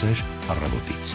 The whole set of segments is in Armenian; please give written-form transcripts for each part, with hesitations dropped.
Սեր առավոտից։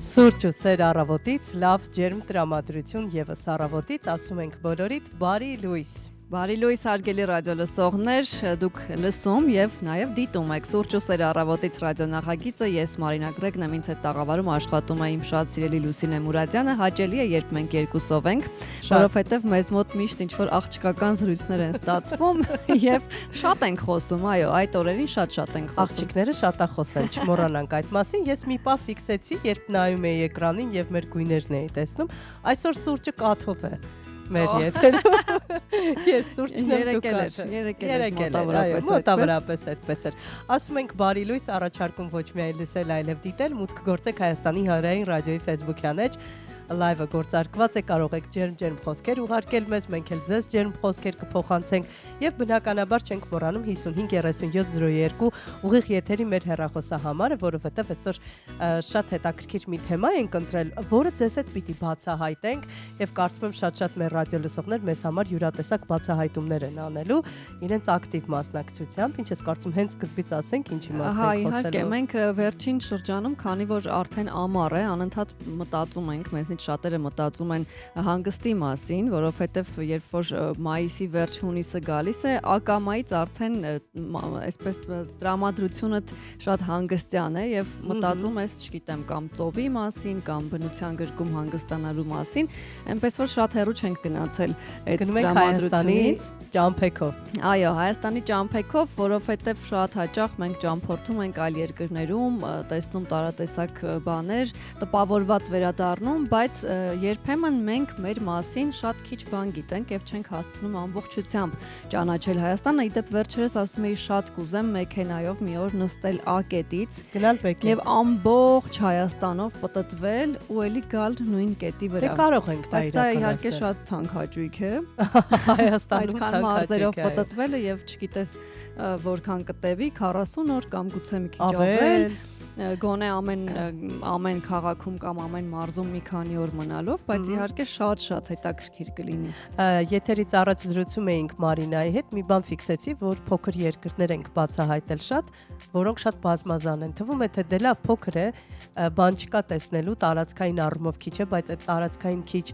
Սուրճ ու սեր առավոտից, լավ ջերմ տրամադրություն ևս առավոտից, ասում ենք բոլորիդ, բարի լույս։ Բարի լույս հարգելի ռադիոլսողներ, դուք լսում եւ նաեւ դիտում եք Սուրճ ու սեր առավոտից ռադիոնախագիծը, ես Մարինա Գրեգն եմ, ինձ հետ տաղավարում աշխատում է իմ շատ սիրելի Լուսինե Մուրադյանը, հաճելի է երբ մենք երկուսով ենք, որովհետեւ մեզ մոտ միշտ ինչ-որ աղջկական զրույցներ են ստացվում եւ շատ ենք խոսում, այո, այդ օրերին շատ ենք խոսում։ Աղջիկները շատախոս են, չմոռանանք այդ մասին, ես մի պահ ֆիքսեցի, երբ նայում էի էկրանին եւ մեր գույներն էի տեսնում, այսօր սուրճը կաթով է։ Մեր եթերում ես սուրճն եմ դուք կաթը մոտավորապես այդպես էր ասում ենք բարի լույս առաջարկում ոչ միայն լսել այլև դիտել մուտք գործեք Հայաստանի հանրային ռադիոյի Facebook-յան էջ լայվը գործարկված է կարող եք ջերմ խոսքեր ուղարկել մեզ մենք էլ ձեզ ջերմ խոսքեր կփոխանցենք եւ բնականաբար չենք մոռանում 553702 ուղիղ եթերի մեր հեռախոսահամարը որովհետեւ այսօր շատ հետաքրքիր մի թեմա ենք ընտրել որը ձեզ հետ պիտի բացահայտենք եւ կարծում եմ շատ մեր ռադիոլսողներ մեզ համար յուրատեսակ բացահայտումներ են անելու իրենց ակտիվ մասնակցությամբ ինչ ես կարծում հենց սկզբից ասենք ինչի մասին խոսելու իհարկե մենք վերջին շրջանում քանի որ արդեն ամառ է անընդհատ մտածում ենք մեզ շատերը մտածում են հանգստի մասին, որովհետև երբ որ մայիսի վերջ հունիսը գալիս է, ակամայից արդեն այսպես տրամադրությունը շատ հանգստյան է եւ մտածում ես, չգիտեմ, կամ ծովի մասին, կամ բնության գրկում հանգստանալու մասին, այնպես որ շատ հեռու չենք գնացել այդ տրամադրությունից ճամփեքով։ Այո, Հայաստանի ճամփեքով, որովհետև շատ հաճախ մենք ճամփորդում ենք այլ երկրներում, տեսնում տարատեսակ բաներ, տպավորված վերադառնում, բայց երբեմն մենք մեր մասին շատ քիչ բան գիտենք եւ չենք հասցնում ամբողջությամբ ճանաչել Հայաստանը։ Իդեպ վերջերս ասում էի շատ կուզեմ մեքենայով մի օր նստել ակետից, գնալ Պեկին եւ ամբողջ Հայաստանով պտտվել ու էլի գալ նույն կետի վրա։ Դե կարող ենք դա իրականացնել։ Դա իհարկե շատ թանկ հաճույք է։ Հայաստանում մարզերով պտտվելը եւ չգիտես որքան կտևի 40 օր կամ գուցե մի քիչ ավել գոնե ամեն քաղաքում կամ ամեն մարզում մի քանի օր մնալով, բայց իհարկե շատ հետաքրքիր կլինի։ Եթերից առաջ զրուցում էինք Մարինայի հետ, մի բան ֆիքսեցի, որ փոքր երկրներ ենք բացահայտել շատ, որոնք շատ բազմազան են։ Թվում է թե դե լավ փոքր է, բան չկա տեսնելու, տարածքային առումով քիչ է, բայց այդ տարածքային քիչ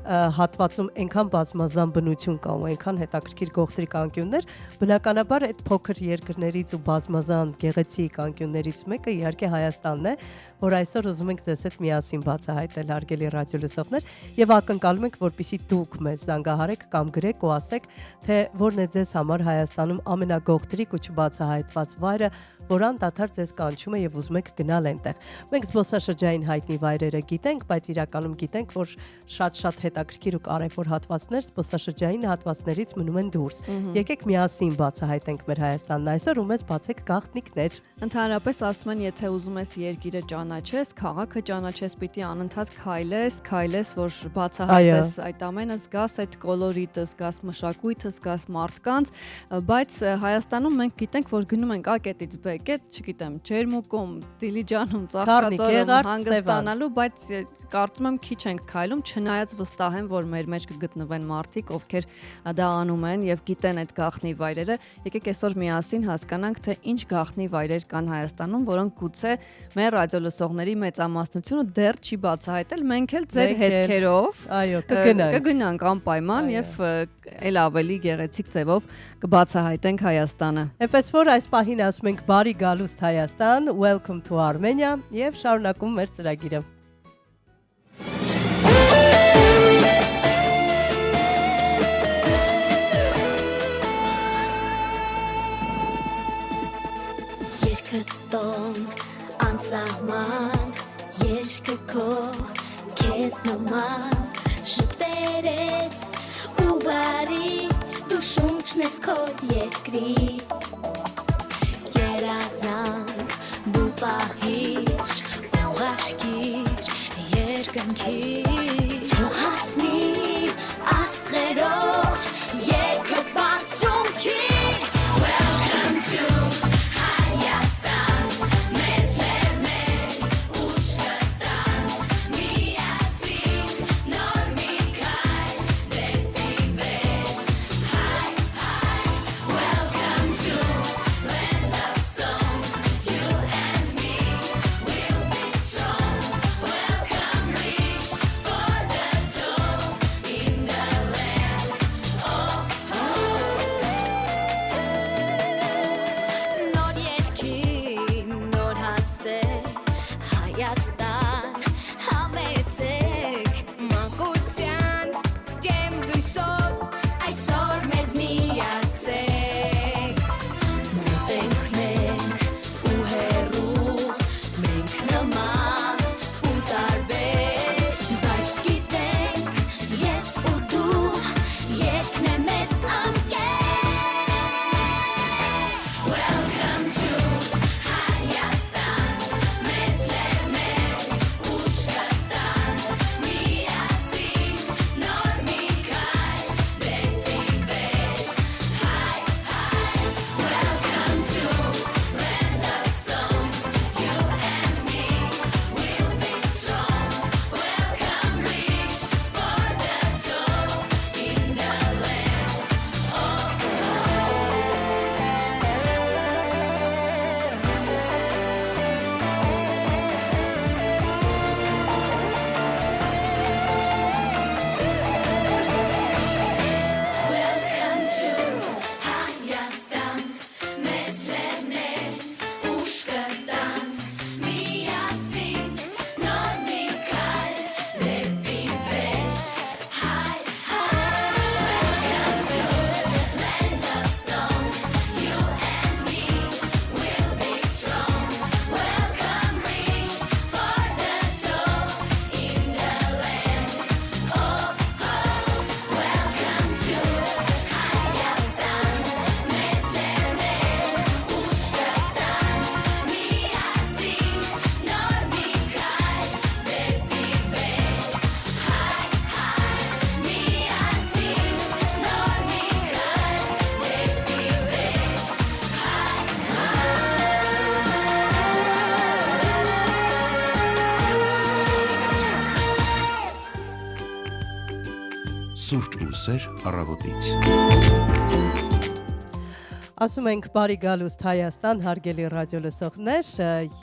հատվածում այնքան բազմազան բնություն կա ու այնքան հետաքրքիր գողտրիկ անկյուններ, բնականաբար այդ փոքր երկրներից ու բազմազան գեղեցիկ անկյուններից մեկը իհարկե Հայաստանն է, որ այսօր ուզում ենք ձեզ հետ միասին բացահայտել հարգելի ռադիոլսողներ եւ ակնկալում ենք, որպեսզի դուք մեզ զանգահարեք կամ գրեք ու ասեք, թե որն է ձեզ համար Հայաստանում ամենագողտրիկ ու չբացահայտված վայրը, որ անդադար ձեզ կանչում է եւ ուզում եք գնալ այնտեղ։ Մենք զբոսաշրջային հայտնի վայրերը գիտենք, բայց իրականում գիտենք, որ շատ հետաքրքիր ու կարևոր հատվածներ զբոսաշրջային հատվածներից մնում են դուրս։ Եկեք միասին բացահայտենք մեր Հայաստանն այսօր ու մեզ բացեք գաղտնիքներ։ Ընդհանրապես ասում են, եթե ուզում ես երկիրը ճանաչես, քաղաքը ճանաչես, պիտի անընդհատ քայլես, որ բացահայտես այդ ամենը, զգաս այդ կոլորիտը, զգաս մշակույթը, զգաս մարդկանց, բայց Հայաստանում մենք գիտենք, որ գնում ենք ակետից բեկետ, չգիտեմ, Ջերմուկում, Դիլիջանում, Ծաղկաձորում հանգստանալու, բայց կարծում եմ քիչ ենք քայլում, չնայած վստահ եմ, որ մեր մեջ կգտնվեն մարդիկ, ովքեր դա անում են եւ գիտեն այդ գաղտնի վայրերը։ Եկեք այսօր միասին հասկանանք, թե ինչ գաղտնի վայրեր կան Հայաստանում, որոնք գուցե մեր ռադիոլսողների մեծամասնությունը դեռ չի բացահայտել, մենք էլ ձեր հետքերով կգնանք անպայման եւ էլ ավելի գեղեցիկ ձևով կբացահայտենք Հայաստանը։ Էնպես որ այս պահին ասում ենք բարի գալուստ Հայաստան, welcome to Armenia եւ շարունակում մեր ծրագիրը։ Երկտոն անսահման երկը քո քեզ նման շփտերես ու բարի դու շունչն ես քո երկրի երազան դու պահիր ուղարկիր երկնքի թող հասնի աստղերով երկը բացունքի Welcome to Welcome to Հայաստան, մեզ լեռներ ուշկատան, միասին նոր մի քայլ դեպի վեր, հայ, welcome to land of song, you and me will be strong, welcome reach for the top in the land of Welcome to Հայաստան, մեզ լեռներ ուշկատան, միասին նոր մի քայլ դեպի վեր, հայ, welcome to land of song, you and me will be strong, welcome reach for the top in the land of Welcome to Հայաստան, մեզ լեռներ ուշկատան, միասին նոր մի քայլ դեպի վեր, հայ, միասին նոր մի քայլ դեպի Սուրճ ու սեր առավոտից։ Ասում ենք բարի գալուստ Հայաստան, հարգելի ռադիո լսողներ,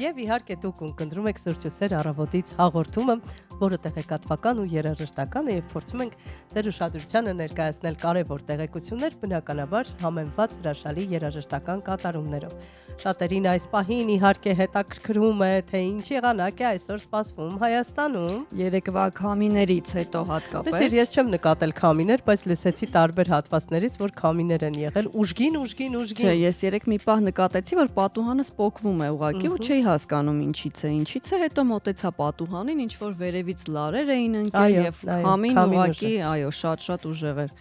եւ իհարկե դուք ունկնդրում եք Սուրճ ու սեր առավոտից հաղորդումը, որը տեղեկատվական ու երաժշտական է, եւ փորձում ենք ձեր ուշադրությանը ներկայացնել կարևոր տեղեկություններ, բնականաբար համեմված հրաշալի երաժշտական կատարումներով։ Շատերին այս պահին իհարկե հետաքրքրում է, թե ինչ եղանակ է այսօր սպասվում Հայաստանում։ Երեկվա քամիներից հետո Լսիր, հատկապես ես չեմ նկատել քամիներ, բայց լսեցի տարբեր հատվածներից, որ քամիներ են եղել, ուժգին։ Չէ, ես երեք մի պահ նկատեցի, որ պատուհանը սպոկվում է ուղակի ու չէի հասկանում ինչից է, հետո մոտեցա պատուհանին, ինչ որ վերևից լարեր էին ընկել Այո, եւ այո, քամին քամին ուղակի, այո, շատ ուժեղ էր։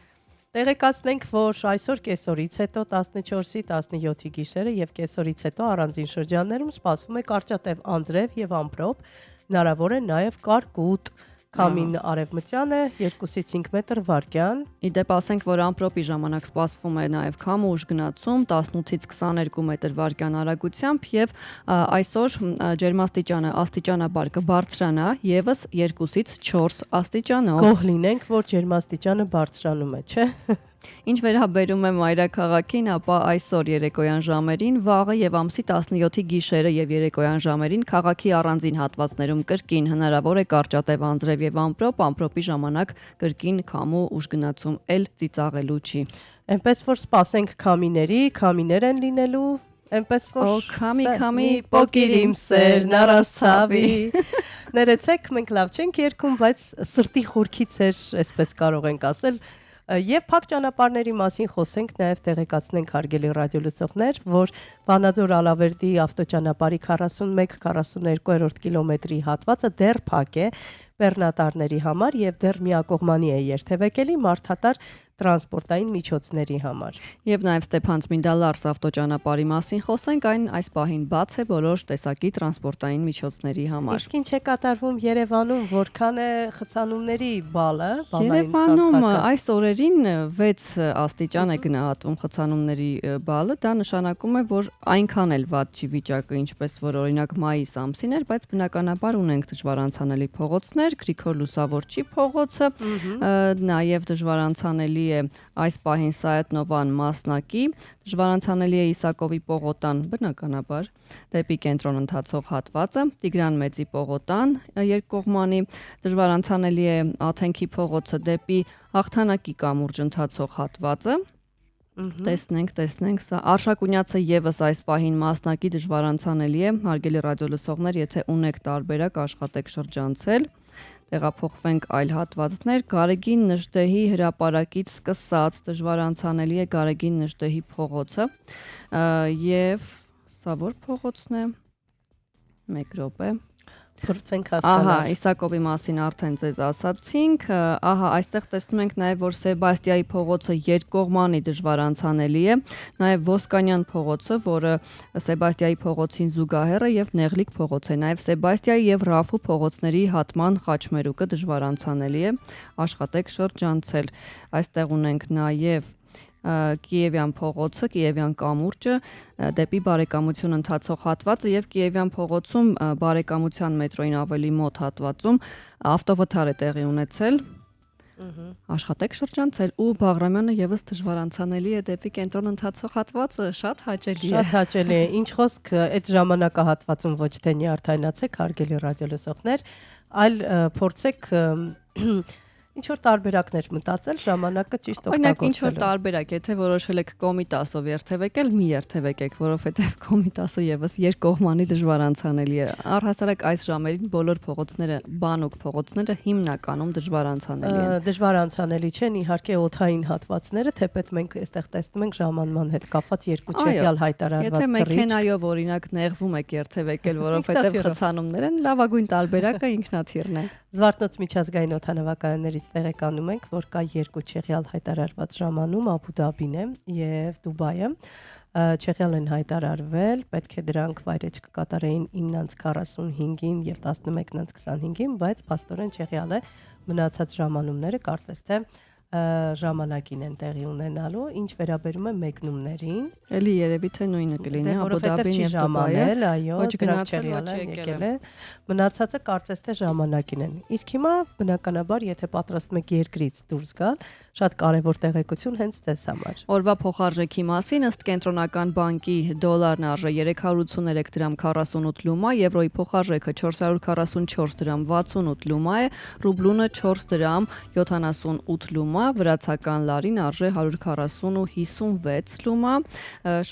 Տեղեկացնենք, որ այսօր կեսօրից հետո 14-ի 17-ի գիշերը եւ կեսօրից հետո առանձին շրջաններում սպասվում է կարճատև անձրև եւ ամպրոպ, հնարավոր է նաեւ կարկուտ։ Քամին արևմտյան է 2-ից 5 մետր վարկյան։ Իդեպ ասենք, որ ամպրոպի ժամանակ սպասվում է նաև քամու ուժգնացում 18-ից 22 մետր վարկյան արագությամբ եւ այսօր ջերմաստիճանը աստիճանաբար կբարձրանա եւս 2-ից 4 աստիճանով։ Գոհ լինենք, որ ջերմաստիճանը բարձրանում է, չէ՞։ Ինչ վերաբերում է մայրաքաղաքին, ապա այսօր երեկոյան ժամերին, վաղը եւ ամսի 17-ի գիշերը եւ երեկոյան ժամերին քաղաքի առանձին հատվածներում կրկին հնարավոր է կարճատև անձրև եւ ամպրոպի ժամանակ կրկին քամու ուժգնացում էլ ծիծաղելու չի։ Այնպես որ սպասենք քամիներ են լինելու, այնպես որ Օ, քամի, պոկիրիմ սերն առանցավի։ Ներեցեք, մենք լավ չենք երգում, բայց սրտի խորքից էր, այսպես կարող ենք ասել։ Եվ փակ ճանապարհների մասին խոսենք, նաև տեղեկացնենք հարգելի ռադիոլսողներ, որ Վանաձոր Ալավերդի ավտոճանապարհի 41-42-րդ կիլոմետրի հատվածը դեռ փակ է բեռնատարների համար եւ դեռ միակողմանի է երթևեկելի մարդատար տրանսպորտային միջոցների համար։ Եվ նաև Ստեփան-Ծմինդալարս ավտոճանապարհի մասին խոսենք, այն այս պահին բաց է բոլոր տեսակի տրանսպորտային միջոցների համար։ Իսկ ինչ է կատարվում Երևանում, որքան է խցանումների բալը, Երևանում այս օրերին 6 աստիճան է գնահատվում խցանումների բալը, դա նշանակում է, որ այնքան էլ վատ չի վիճակը, ինչպես որ օրինակ մայիս ամսին էր, բայց բնականաբար ունենք դժվարանցանելի փողոցներ, Գրիգոր Լուսավորչի փողոցը, նաև դժվարանցանելի է այս պահին Սայաթ-Նովան մասնակի, դժվարանցանելի է Իսակովի պողոտան, բնականաբար, դեպի կենտրոն ընթացող հատվածը, Տիգրան Մեծի պողոտան երկկողմանի, դժվարանցանելի է Աթենքի փողոցը դեպի Հաղթանակի կամուրջ ընթացող հատվածը։ Տեսնենք, սա Արշակունյացը եւս այս պահին մասնակի դժվարանցանելի է, հարգելի ռադիոլսողներ, եթե ունեք տարբերակ, աշխատեք շրջանցել։ Տեղափոխվենք այլ հատվածներ, Գարեգին Նժդեհի հրապարակից սկսած դժվարանցանելի է Գարեգին Նժդեհի փողոցը եւ սա որ փողոցն է 1 րոպե Փորձենք Ահա, հասկանալ։ Իսակովի մասին արդեն ձեզ ասացինք, ահա, այստեղ տեսնում ենք նաև, որ Սեբաստիայի փողոցը երկկողմանի դժվարանցանելի է, նաև Ոսկանյան փողոցը, որը Սեբաստիայի փողոցին զուգահեռ է եւ Նեղլիկ փողոց է, նաև Սեբաստիայի եւ Ռաֆու փողոցների հատման խաչմերուկը դժվարանցանելի է, աշխատեք շրջանցել։ Այստեղ ունենք նաև Կիևյան փողոցը, Կիևյան կամուրջը, դեպի բարեկամություն ընթացող հատվածը եւ Կիևյան փողոցում բարեկամության մետրոյին ավելի մոտ հատվածում ավտովթար է տեղի ունեցել։ Աշխատեք շրջանցել ու Բաղրամյանը եւս դժվարանցանելի է դեպի կենտրոն ընթացող հատվածը, շատ հաճելի է։ Շատ հաճելի է։ Ինչ խոսք այդ ժամանակահատվածում ոչ թե նյարդայնացեք, հարգելի ռադիոլսողներ, այլ փորձեք ինչ որ տարբերակներ մտածել, ժամանակը ճիշտ Օրինակ ինչ որ օգտագործել։ տարբերակ, եթե որոշել եք կոմիտասով երթևեկել, մի երթևեկեք, որովհետև կոմիտասը եւս երկկողմանի դժվարանցանելի է։ Առհասարակ այս ժամերին բոլոր փողոցները, բանուկ փողոցները հիմնականում դժվարանցանելի են։ Դժվարանցանելի չեն իհարկե օթային հատվածները, թեպետ մենք այստեղ տեսնում ենք ժամանման հետ կապված երկու Այո, չեղյալ Եթե հայտարարված թռիչ։ մեքենայով օրինակ նեղվում եք երթևեկել, որովհետև Ինքնաթիռը։ խցանումներ են, լավագույն տարբերակը ինքնաթիռն է։ Զվարթնոց միջազգային օդանավակայաններից տեղեկանում ենք, որ կա երկու չեղյալ հայտարարված ժամանում, Աբու Դաբին է եւ Դուբայը։ Չեղյալ են հայտարարվել, պետք է դրանք վայրեջ կկատարեին 9:45-ին եւ 11:25-ին, բայց փաստորեն չեղյալ է մնացած ժամանումները կարծես թե ժամանակին են տեղի ունենալու, ինչ վերաբերում է մեկնումներին։ Էլի երևի թե նույնը կլինի, Աբու Որովհետև Դաբին չի եւ Դուբայը։ ժամանել, այո, ոչ դրանք գնացել, չեղյալ ոչ են եկել եկել է։ Մնացածը կարծես թե ժամանակին են։ Իսկ հիմա բնականաբար, եթե պատրաստում եք երկրից դուրս գալ, շատ կարևոր տեղեկություն հենց ձեզ համար։ Օրվա փոխարժեքի մասին ըստ կենտրոնական բանկի դոլարն արժե 383 դրամ 48 լումա, եվրոյի փոխարժեքը 444 դրամ 68 լումա է, ռուբլունը 4 դրամ 78 լումա, վրացական լարին արժե 140.56 լումա,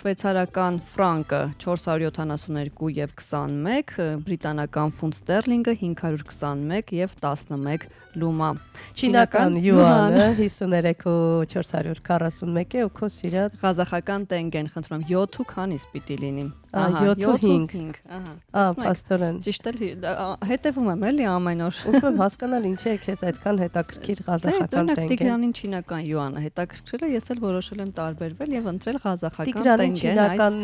շվեյցարական ֆրանկը 472 եւ 21, բրիտանական ֆունտ ստերլինգը 521 եւ 11 լումա։ Չինական յուանը 53.441 է ու քո սիրած Ղազախական տենգեն, խնդրում եմ 7 քանից պիտի լինի։ 7.5, ահա։ պաստորեն։ Ճիշտ է, հետևում եմ էլի ամեն օր։ Ուզում եմ հասկանալ ինչի է քեզ այդքան հետաքրքիր ղազախական տենգեն։ Տիգրանին չինական յուանը հետաքրքրել է, ես էլ որոշել եմ տարբերվել եւ ընտրել ղազախական Տիգրանին տենգեն չինական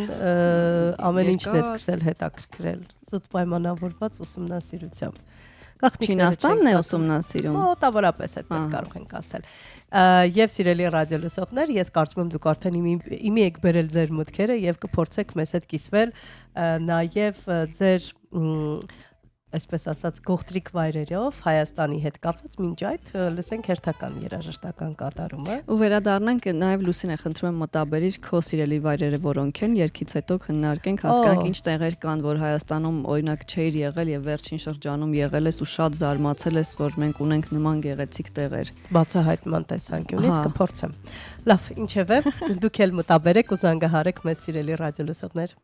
ամեն ինչն է երկար- սկսել հետաքրքրել զուտ պայմանավորված ուսումնասիրությամբ։ Գաղտնիքները Չինաստանն է չենք ուսումնասիրում։ Մոտավորապես այդպես կարող ենք ասել։ Եվ սիրելի ռադիոլսողներ, ես կարծում եմ դուք արդեն իմի եք բերել ձեր մտքերը եւ կփորձեք մեզ հետ կիսվել նաեւ ձեր այսպես ասած գողտրիկ վայրերով Հայաստանի հետ կապված, մինչ այդ լսենք հերթական երաժշտական կատարումը։ Ու վերադառնանք նաև Լուսին է խնդրում եմ մտաբերիր քո սիրելի վայրերը որոնք են, երկից հետո քննարկենք, հասկանանք ինչ տեղեր կան, որ Հայաստանում օրինակ չէիր եղել եւ վերջին շրջանում եղել ես ու շատ զարմացել ես, որ մենք ունենք նման գեղեցիկ տեղեր։ Բացահայտման տեսանկյունից Ահա։ կփորձեմ։ Լավ, ինչևէ, դուք էլ մտաբերեք ու զանգահարեք մեզ սիրելի ռադիոլսողներ։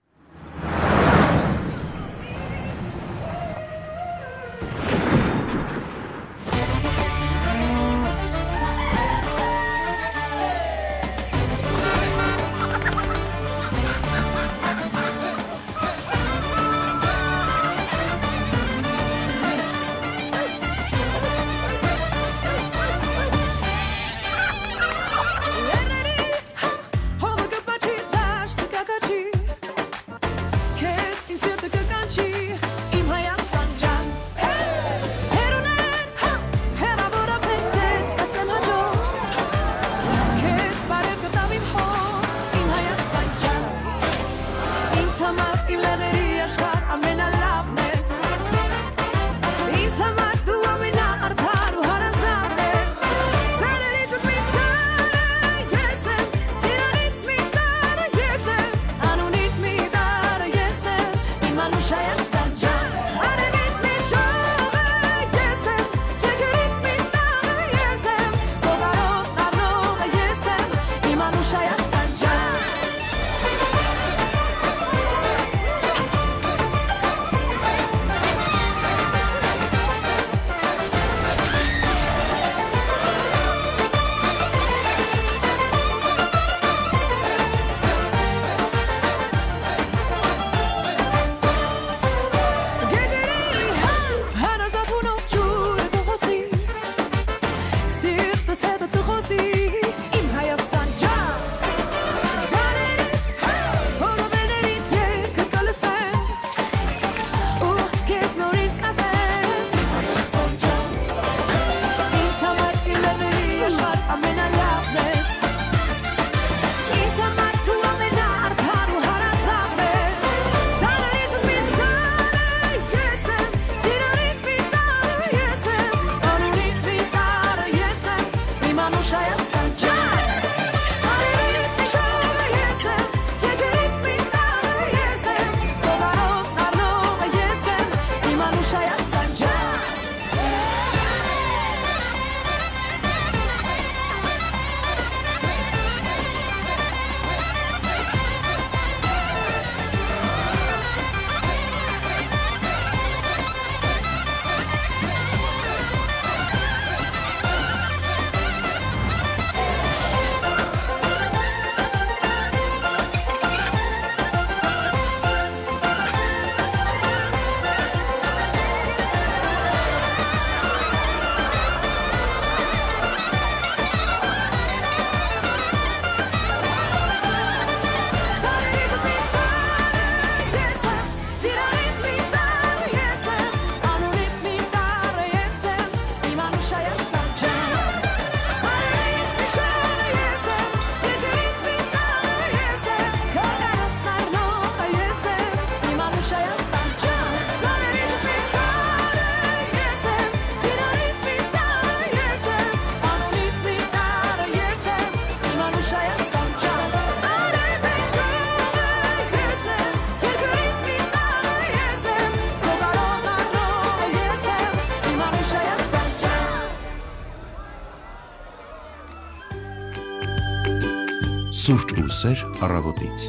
Սուրճ ու սեր առավոտից։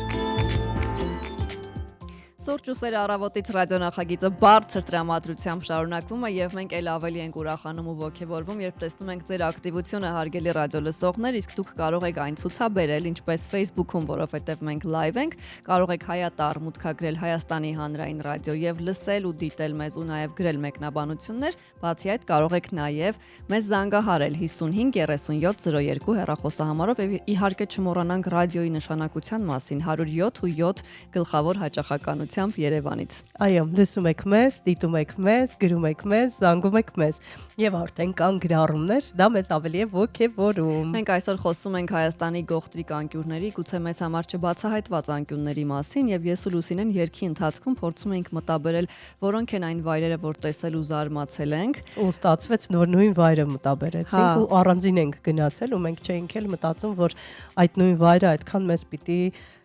Սուրճ ու սեր առավոտից ռադիոնախագիծը բարձր տրամադրությամբ շարունակվում է եւ մենք ել ավելի ենք ուրախանում ու ողջևորվում, երբ տեսնում ենք ձեր ակտիվությունը հարգելի ռադիոլսողներ, իսկ դուք կարող եք այն ցուցաբերել ինչպես Facebook-ում, որովհետեւ մենք live ենք, կարող եք հայատար մուտքագրել Հայաստանի հանրային ռադիո եւ լսել ու դիտել մեզ ու նաեւ գրել մեկնաբանություններ, բացի այդ կարող եք նաեւ մեզ զանգահարել 55 37 02 հեռախոսահամարով եւ իհարկե չմոռանանք ռադիոյի նշանակության մասին 107.7 գլխավոր հաճախականություն Երևանից։ Այո, լսում եք մեզ, դիտում եք մեզ, գրում եք մեզ, զանգում եք մեզ եւ արդեն կան գրառումներ, դա մեզ ավելի է ոգևորում։ Մենք այսօր խոսում ենք Հայաստանի գողտրիկ անկյունների, գուցե մեզ համար չբացահայտված անկյունների մասին եւ ես ու Լուսինեն երկի ընթացքում փորձում ենք մտաբերել, որոնք են այն վայրերը, որ տեսել ու զարմացել ենք։ Ու ստացվեց նոր նույն վայրը մտաբերեցինք ու առանձին ենք գնացել ու մենք չէինք էլ մտածում, որ այդ նույն վայրը այդքան մեզ պիտի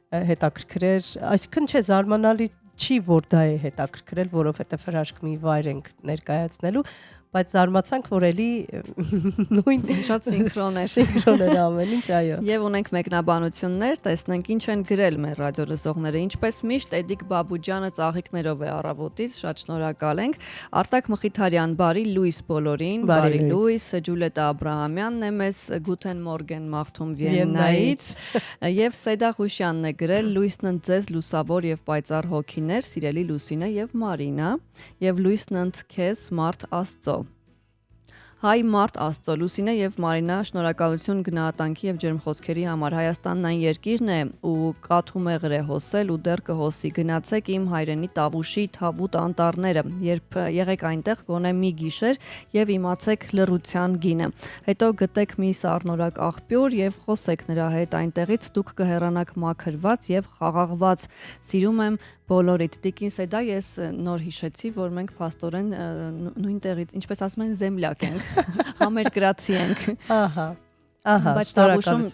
հետաքրքրեր, այսինքն չէ զարմանալի չի, որ դա է հետաքրքրել, որովհետև հրաշք մի վայր ենք ներկայացնելու, բայց զարմացանք, որ էլի նույն շատ սինխրոն էր ամեն ինչ, այո։ Եվ ունենք մեկնաբանություններ, տեսնենք ինչ են գրել մեր ռադիոլսողները, ինչպես միշտ Էդիկ Բաբուջյանը ծաղիկներով է առավոտից, շատ շնորհակալ ենք։ Արտակ Մխիթարյան, բարի լույս բոլորին, բարի լույս, Ջուլիետա Աբրահամյանն է մեզ Գութեն Մորգեն մաղթում Վիեննայից, եւ Սեդա Խուշյանն է գրել լույսն ընդ ձեզ լուսավոր եւ պայծառ հոգիներ, սիրելի Լուսինե եւ Մարինա, եւ լույսն ընդ քեզ մարդ Աստծո։ Հայ մարդ Աստծո, Լուսինե եւ Մարինա, շնորհակալություն գնահատանքի եւ ջերմ խոսքերի համար։ Հայաստանն այն երկիրն է ու կաթումեղր է հոսել ու դեռ կհոսի։ Գնացեք իմ հայրենի Տավուշի թավուտ անտառները, երբ եղեք այնտեղ գոնե մի գիշեր եւ իմացեք լռության գինը։ Հետո գտեք մի սառնորակ աղբյուր եւ խոսեք նրա հետ այնտեղից դուք կհեռանաք մաքրված եւ խաղաղված։ Սիրում եմ բոլորիդ։ Տիկին Սեդա, ես նոր հիշեցի, որ մենք փաստորեն նույն տեղից, ինչպես ասում են, զեմլյակ ենք, համերկրացի ենք։ Ահա, բայց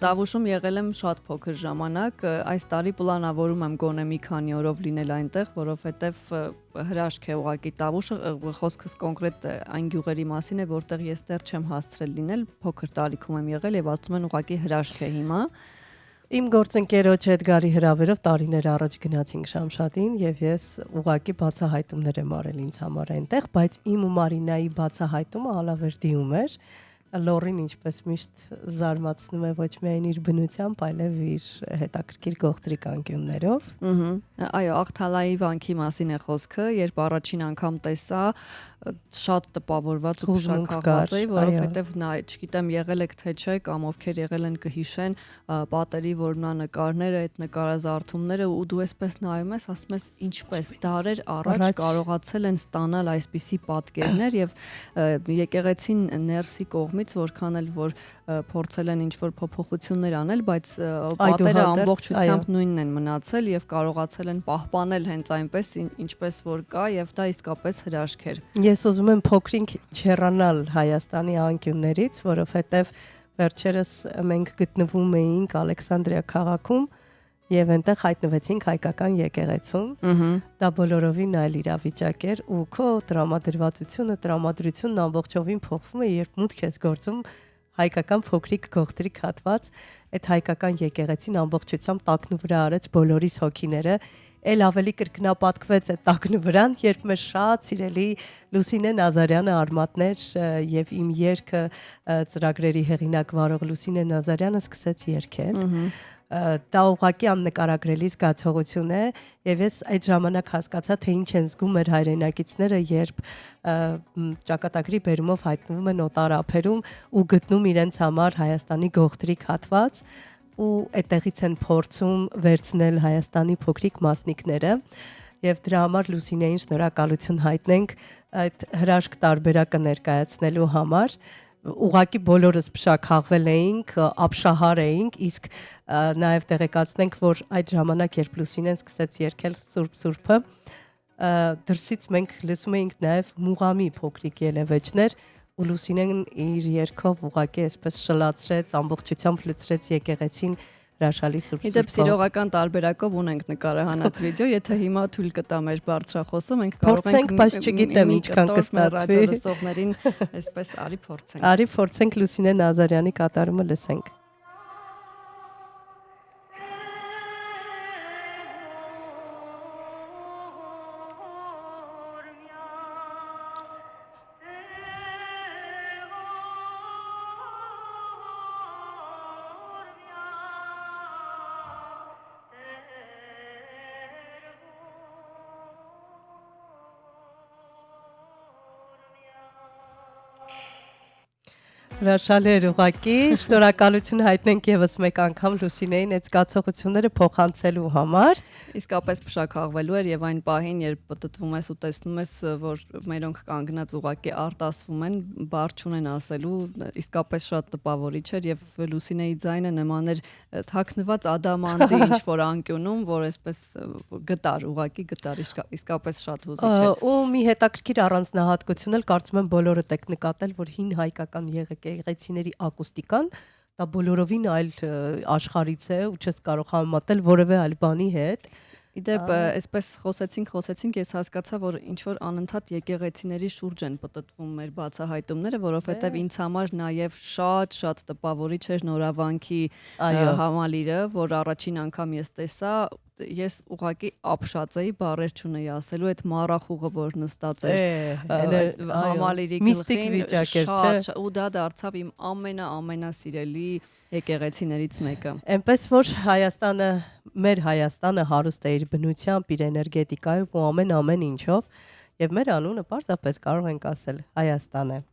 Տավուշում եղել եմ շատ փոքր ժամանակ, այս տարի պլանավորում եմ գոնե մի քանի օրով լինել այնտեղ, որովհետև հրաշք է ուղղակի Տավուշը, խոսքս կոնկրետ այն գյուղերի մասին է, որտեղ ես դեռ չեմ հասցրել լինել, փոքր տարիքում եմ եղել եւ ասում են ուղղակի հրաշք է հիմա։ Իմ գործընկերոջ հետ Գարի հրավերով տարիներ առաջ գնացինք Շամշադին եւ ես ուղակի բացահայտումներ եմ արել ինձ համար այնտեղ, բայց իմ ու Մարինայի բացահայտումը Ալավերդիում էր։ Լորին ինչպես միշտ զարմացնում է ոչ միայն իր բնությամբ, այլև իր հետաքրքիր գողտրիկ անկյուններով։ Այո, Աղթալայի վանքի մասին է խոսքը, երբ առաջին անգամ տեսա, շատ տպավորված ու փշաքաղված էի, որովհետև նա, չգիտեմ, եղել եք թե չէ, կամ ովքեր եղել են կհիշեն պատերի որմնանկարները, այդ նկարազարդումները ու դու այսպես նայում ես, ասում ես ինչպես դարեր առաջ կարողացել են ստանալ այսպիսի պատկերներ եւ եկեղեցին ներսի կողմից որքան էլ որ փորձել են ինչ-որ փոփոխություններ անել, բայց պատերը ամբողջությամբ նույնն են մնացել եւ կարողացել են պահպանել հենց այնպես, ինչպես որ կա եւ դա իսկապես հրաշք էր։ Ես ուզում եմ փոքրինք չհեռանալ Հայաստանի անկյուններից, որովհետեւ վերջերս մենք գտնվում էինք Ալեքսանդրիա քաղաքում եւ այնտեղ հայտնվեցինք հայկական եկեղեցում։ Դա բոլորովին այլ իրավիճակ էր ու քո տրամադրությունն ամբողջովին փոխվում է, երբ մուտք ես գործում հայկական փոքրիկ գողտրիկ հատված, այդ հայկական եկեղեցին ամբողջությամբ տակնու վրա արեց բոլորիս հոգիները, էլ ավելի կրկնապատկվեց այդ տակնու վրան, երբ մեր շատ սիրելի Լուսինե Նազարյանը արմատներ եւ իմ երգը ծրագրերի հեղինակ վարող Լուսինե Նազարյանը սկսեց երգել։ Դա ուղղակի աննկարագրելի զգացողություն է եւ ես այդ ժամանակ հասկացա թե ինչ են զգում մեր հայրենակիցները, երբ ճակատագրի բերումով հայտնվում են օտարափերում ու գտնում իրենց համար Հայաստանի գողտրիկ հատված ու այդտեղից են փորձում վերցնել Հայաստանի փոքրիկ մասնիկները եւ դրա համար Լուսինեին շնորհակալություն հայտնենք այդ հրաշք տարբերակը ներկայացնելու համար։ Ուղղակի բոլորս փշաքաղվել էինք, ապշահար էինք, իսկ նաև տեղեկացնենք, որ այդ ժամանակ երբ Լուսինեն սկսեց երգել Սուրբը, դրսից մենք լսում էինք նաև մուղամի փոքրիկ ելևէջներ, ու Լուսինեն իր երգով ուղղակի այսպես շլացրեց, ամբողջությամբ լցրեց եկեղեցին հրաշալի Սուրբ։ Իդեպ սիրողական տարբերակով ունենք նկարահանած վիդեո, եթե հիմա թույլ կտա մեր բարձրախոսը, մենք կարող ենք, բայց չգիտեմ ինչքան կստացվի։ Ռադիոլսողներին այսպես արի փորձենք։ Արի փորձենք Լուսինե Նազարյանի կատարումը լսենք։ Հրաշալի էր ուղղակի, շնորհակալություն հայտնենք եւս մեկ անգամ Լուսինեին այդ զգացողությունները փոխանցելու համար։ Իսկապես փշաքաղվելու էր եւ այն պահին, երբ պատտվում ես ու տեսնում ես, որ մերոնք կանգնած ուղակի արտասվում են, բառ չունեն ասելու, իսկապես շատ տպավորիչ էր եւ Լուսինեի ձայնը նման էր թաքնված ադամանդի ինչ որ անկյունում, որ այսպես գտար, ուղակի գտար, իսկապես շատ հուզիչ էր։ Ու մի հետաքրքիր առանձնահատկություն էլ կարծում եմ բոլորդ եք նկատել, որ հին հայկական եկեղեցիների ակուստիկան դա բոլորովին այլ աշխարհից է ու չես կարող համեմատել որևէ այլ բանի հետ։ Իդեպ, այսպես խոսեցինք, ես հասկացա, որ ինչ որ անընդհատ եկեղեցիների շուրջ են պատտվում մեր բացահայտումները, որովհետև ինձ համար նաև շատ տպավորիչ էր Նորավանքի համալիրը, որ առաջին անգամ ես տեսա, ես ուղղակի ապշած էի, բառեր չունեի ասելու, այդ մառախուղը, որ նստած էր համալիրի միստիկ վիճակ էր, չէ՞։ Ու դա դարձավ իմ ամենասիրելի եկեղեցիներից մեկը։ Այնպես որ մեր Հայաստանը հարուստ է իր բնությամբ, իր էներգետիկայով ու ամեն ինչով, եւ մեր անունը պարզապես կարող ենք ասել Հայաստան է։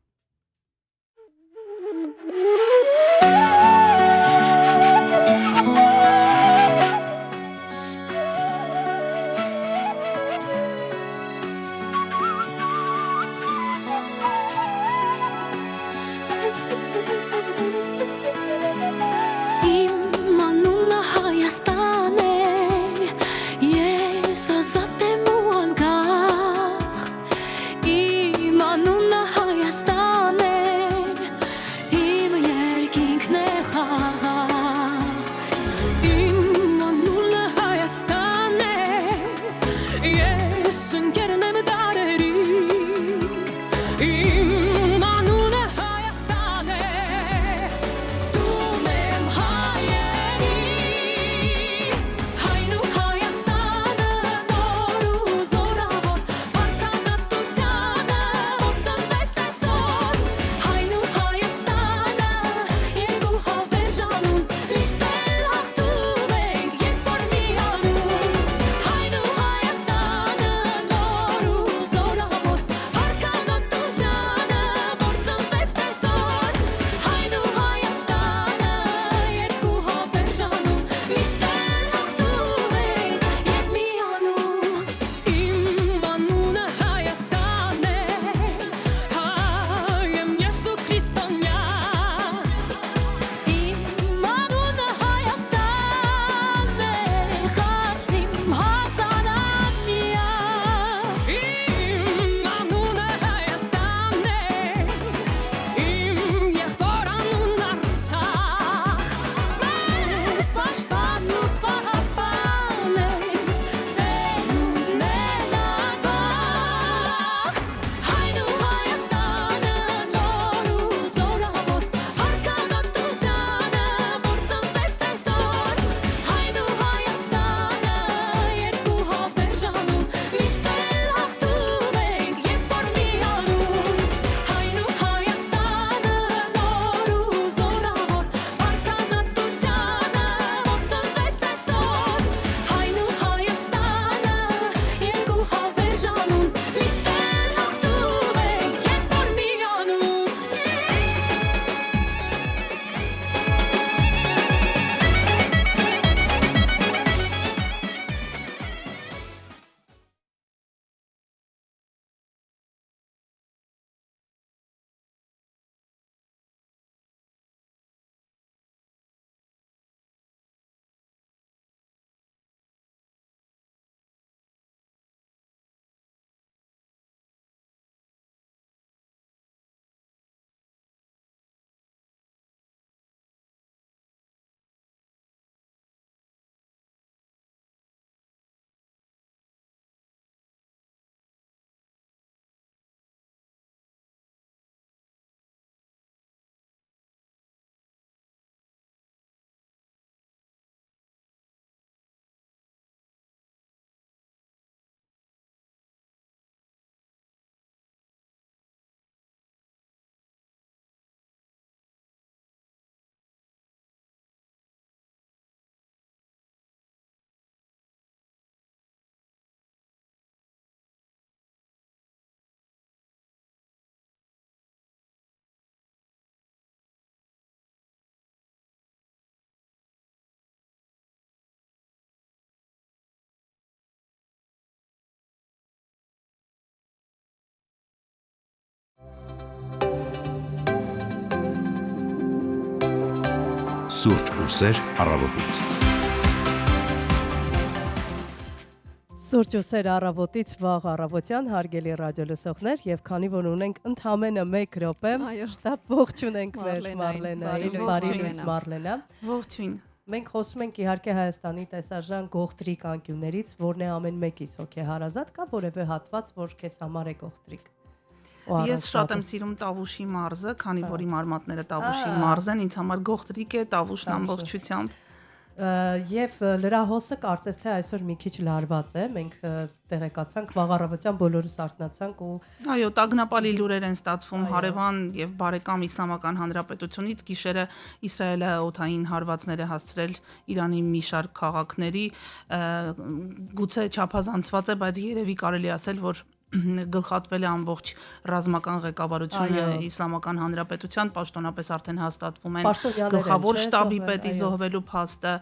Սուրճ ու սեր առավոտից։ Սուրճ ու սեր առավոտից վաղ առավոտյան հարգելի ռադիոլսողներ եւ քանի որ ունենք ընդամենը 1 րոպե, Այո. շտապ ողջունենք մեր Մարլենային, Մարլենային, բարի լույս, բարի լույս Մարլենա։ Մարլենա։ Ողջույն։ Մենք խոսում ենք իհարկե Հայաստանի տեսարժան գողտրիկ անկյուններից, որն է ամեն մեկից հոգեհարազատ, կա որևէ հատված, որ քեզ համար է գողտրիկ։ Ես շատ եմ սիրում Տավուշի մարզը, քանի որ իմ արմատները Տավուշի Ա. մարզ են, ինձ համար գողտրիկ է Տավուշն Տավուշը։ ամբողջությամբ։ Եվ լրահոսը կարծես թե այսօր մի քիչ լարված է։ Մենք տեղեկացանք վաղ առավոտյան բոլորս արթնացանք ու Այո, տագնապալի լուրեր են ստացվում Այո. հարևան եւ բարեկամ Իսլամական Հանրապետությունից գիշերը Իսրայելը օդային հարվածներ է հասցրել Իրանի մի շարք քաղաքների, գուցե չափազանցված է, բայց երևի կարելի ասել, որ գլխատվել է ամբողջ ռազմական ղեկավարությունը Այո. Իսլամական Հանրապետության, պաշտոնապես արդեն հաստատվում են Պաշտոնյաներ են, գլխավոր չէ՞, շտաբի զոհվել, պետի այո. զոհվելու փաստը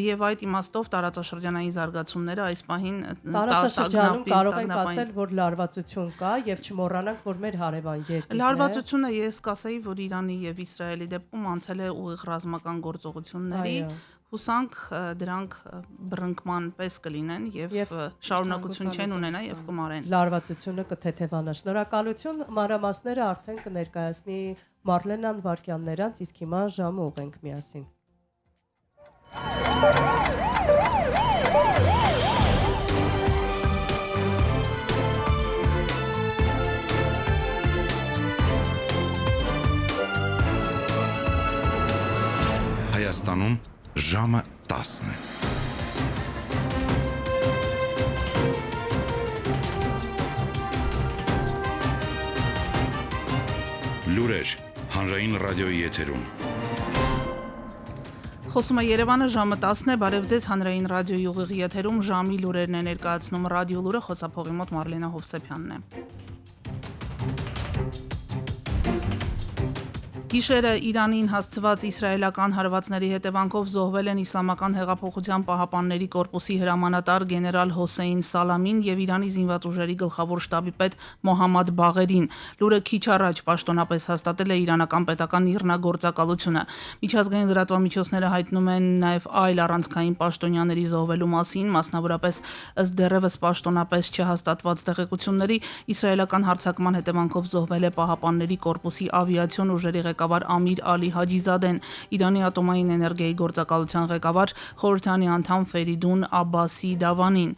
եւ այդ իմաստով տարածաշրջանային զարգացումները այս պահին տարածաշրջանում կարող ենք տագնապային- ասել, որ լարվածություն կա եւ չմոռանանք, որ մեր հարևան երկիրն է։ Լարվածությունը ես կասեի, որ Իրանի եւ Իսրայելի դեպքում անցել է ուղիղ ռազմական գործողությունների, Այո. հուսանք դրանք բռնկման պես կլինեն եւ Եվ շարունակություն չեն ունենա եւ կմարեն։ Լարվածությունը կթեթևանա։ Շնորհակալություն, մանրամասները արդեն կներկայացնի Մարլենան Վարքյաններանց, իսկ հիմա ժամը ուղենք միասին։ Հայաստանում ժամը 10 է։ Լուրեր հանրային ռադիոյի եթերում։ Խոսում է Երևանը, ժամը 10 է, բարև ձեզ հանրային ռադիոյի ուղիղ եթերում ժամի լուրերն է ներկայացնում ռադիո լուրը, խոսափողի մոտ Մարլենա Հովսեփյանն է։ Գիշերը Իրանին հասցված իսրայելական հարվածների հետևանքով զոհվել են Իսլամական հեղափոխության պահապանների կորպուսի հրամանատար գեներալ Հոսեյն Սալամին եւ Իրանի զինված ուժերի գլխավոր շտաբի պետ Մոհամմադ Բաղերին։ Լուրը քիչ առաջ պաշտոնապես հաստատել է իրանական պետական իռնագործակալությունը։ Միջազգային լրատվամիջոցները հայտնում են նաեւ այլ առանցքային պաշտոնյաների զոհվելու մասին, մասնավորապես ըստ դեռևս պաշտոնապես չհաստատված տեղեկությունների իսրայելական հարձակման հետևանքով զոհվել է պահապանների կորպուսի ավիացիոն ուժերի ղեկավար Ամիր Ալի Հաջիզադեն, Իրանի ատոմային էներգիայի գործակալության ղեկավար խորհրդանի անդամ Ֆերիդուն Աբբասի Դավանին։